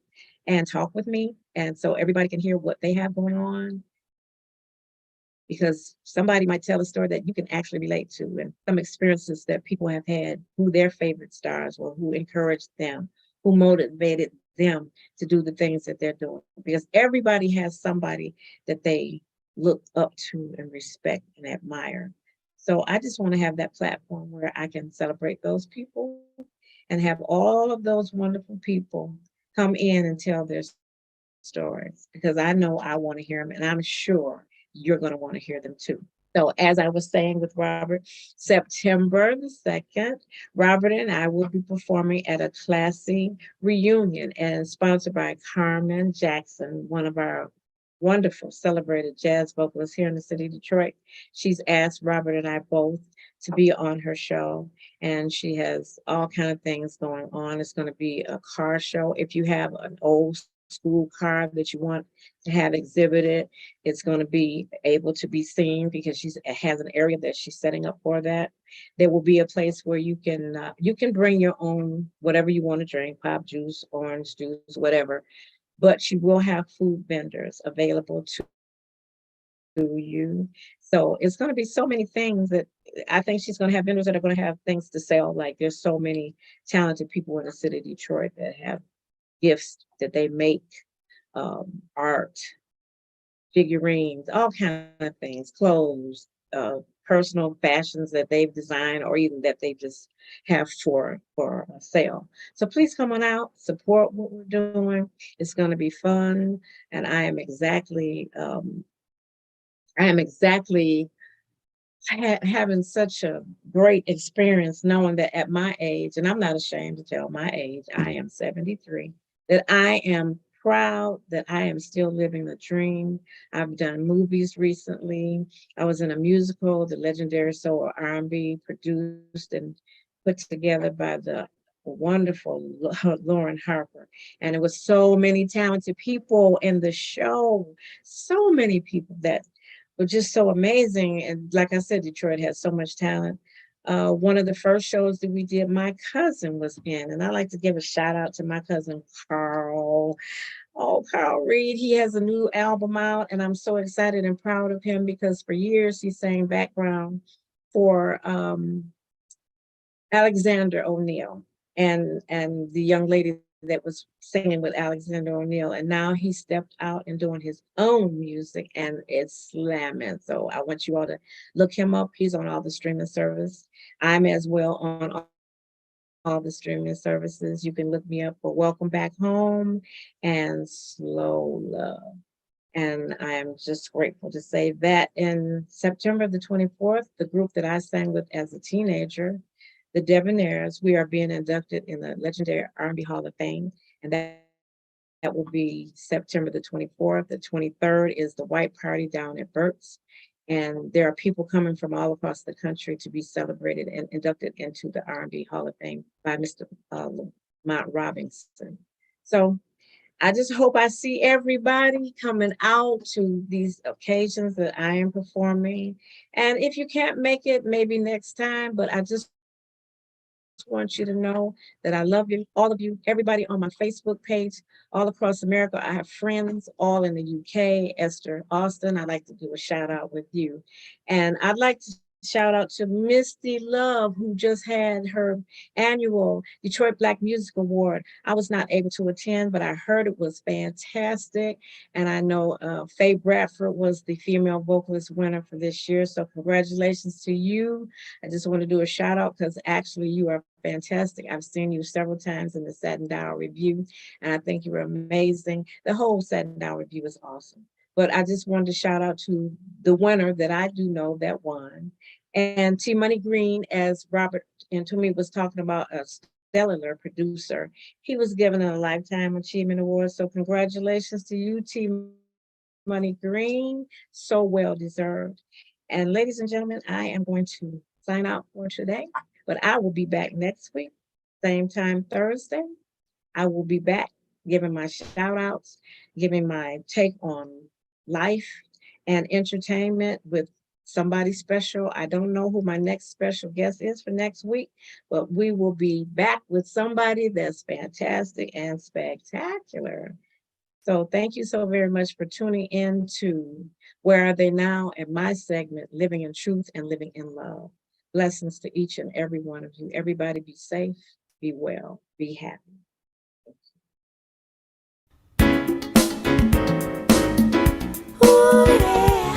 S1: and talk with me. And so everybody can hear what they have going on, because somebody might tell a story that you can actually relate to, and some experiences that people have had, who their favorite stars were, who encouraged them, who motivated them to do the things that they're doing. Because everybody has somebody that they look up to and respect and admire. So I just want to have that platform where I can celebrate those people and have all of those wonderful people come in and tell their stories, because I know I want to hear them, and I'm sure you're going to want to hear them too. So as I was saying with Robert, September the 2nd, Robert and I will be performing at a classy reunion, and sponsored by Carmen Jackson, one of our wonderful celebrated jazz vocalists here in the city of Detroit. She's asked Robert and I both to be on her show, and she has all kind of things going on. It's going to be a car show. If you have an old school car that you want to have exhibited, it's going to be able to be seen, because she has an area that she's setting up for that. There will be a place where you can bring your own whatever you want to drink, pop juice, orange juice, whatever, but she will have food vendors available to you. So it's going to be so many things that I think she's going to have vendors that are going to have things to sell. Like, there's so many talented people in the city of Detroit that have gifts that they make, art, figurines, all kinds of things, clothes, personal fashions that they've designed, or even that they just have for sale. So please come on out, support what we're doing. It's going to be fun, and I am exactly having such a great experience, knowing that at my age, and I'm not ashamed to tell my age, I am 73, that I am proud that I am still living the dream. I've done movies recently. I was in a musical, the legendary soul R&B, produced and put together by the wonderful Lauren Harper. And it was so many talented people in the show, so many people that were just so amazing. And like I said, Detroit has so much talent. One of the first shows that we did, my cousin was in, and I like to give a shout out to my cousin Carl. Oh, Carl Reed, he has a new album out, and I'm so excited and proud of him because for years he sang background for Alexander O'Neal and the young lady that was singing with Alexander O'Neal, and now he stepped out and doing his own music, and it's slamming. So I want you all to look him up. He's on all the streaming service. I'm as well on all the streaming services. You can look me up for Welcome Back Home and Slow Love. And I am just grateful to say that in September the 24th, the group that I sang with as a teenager, the Debonaires, we are being inducted in the legendary R&B Hall of Fame. And that will be September the 24th. The 23rd is the White Party down at Burt's. And there are people coming from all across the country to be celebrated and inducted into the R&B Hall of Fame by Mr. Lamont Robinson. So I just hope I see everybody coming out to these occasions that I am performing. And if you can't make it, maybe next time, but I just want you to know that I love you, all of you, everybody on my Facebook page, all across America. I have friends all in the UK, Esther Austin. I'd like to do a shout out with you. And I'd like to shout out to Misty Love, who just had her annual Detroit Black Music Award. I was not able to attend, but I heard it was fantastic. And I know Faye Bradford was the female vocalist winner for this year. So congratulations to you. I just want to do a shout out because actually you are fantastic. I've seen you several times in the Satin Dial Review, and I think you were amazing. The whole Satin Dial Review is awesome. But I just wanted to shout out to the winner that I do know that won. And T Money Green, as Robert IMtume was talking about, a stellar producer. He was given a Lifetime Achievement Award. So congratulations to you, T Money Green. So well deserved. And ladies and gentlemen, I am going to sign out for today, but I will be back next week, same time Thursday. I will be back giving my shout outs, giving my take on life and entertainment with somebody special. I don't know who my next special guest is for next week, but we will be back with somebody that's fantastic and spectacular. So thank you so very much for tuning in to Where Are They Now in my segment, Living in Truth and Living in Love. Blessings to each and every one of you. Everybody be safe, be well, be happy.
S5: Ooh, yeah.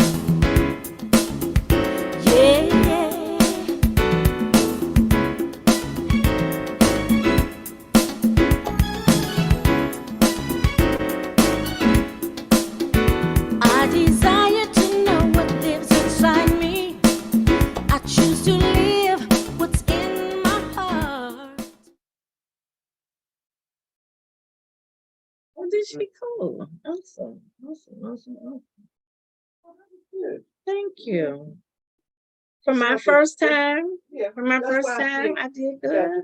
S5: Yeah, yeah. I desire to know what lives inside me. I choose to live what's in my heart.
S1: Oh, did she cool? Awesome. Good. Thank you. For my first time, I did good.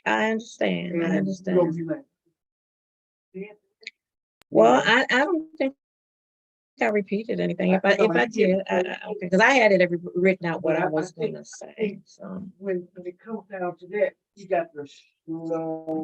S1: I understand. Well, I don't think I repeated anything. If I did, okay, because I had it written out what I was going to say. So
S6: When it comes down to that, you got the slow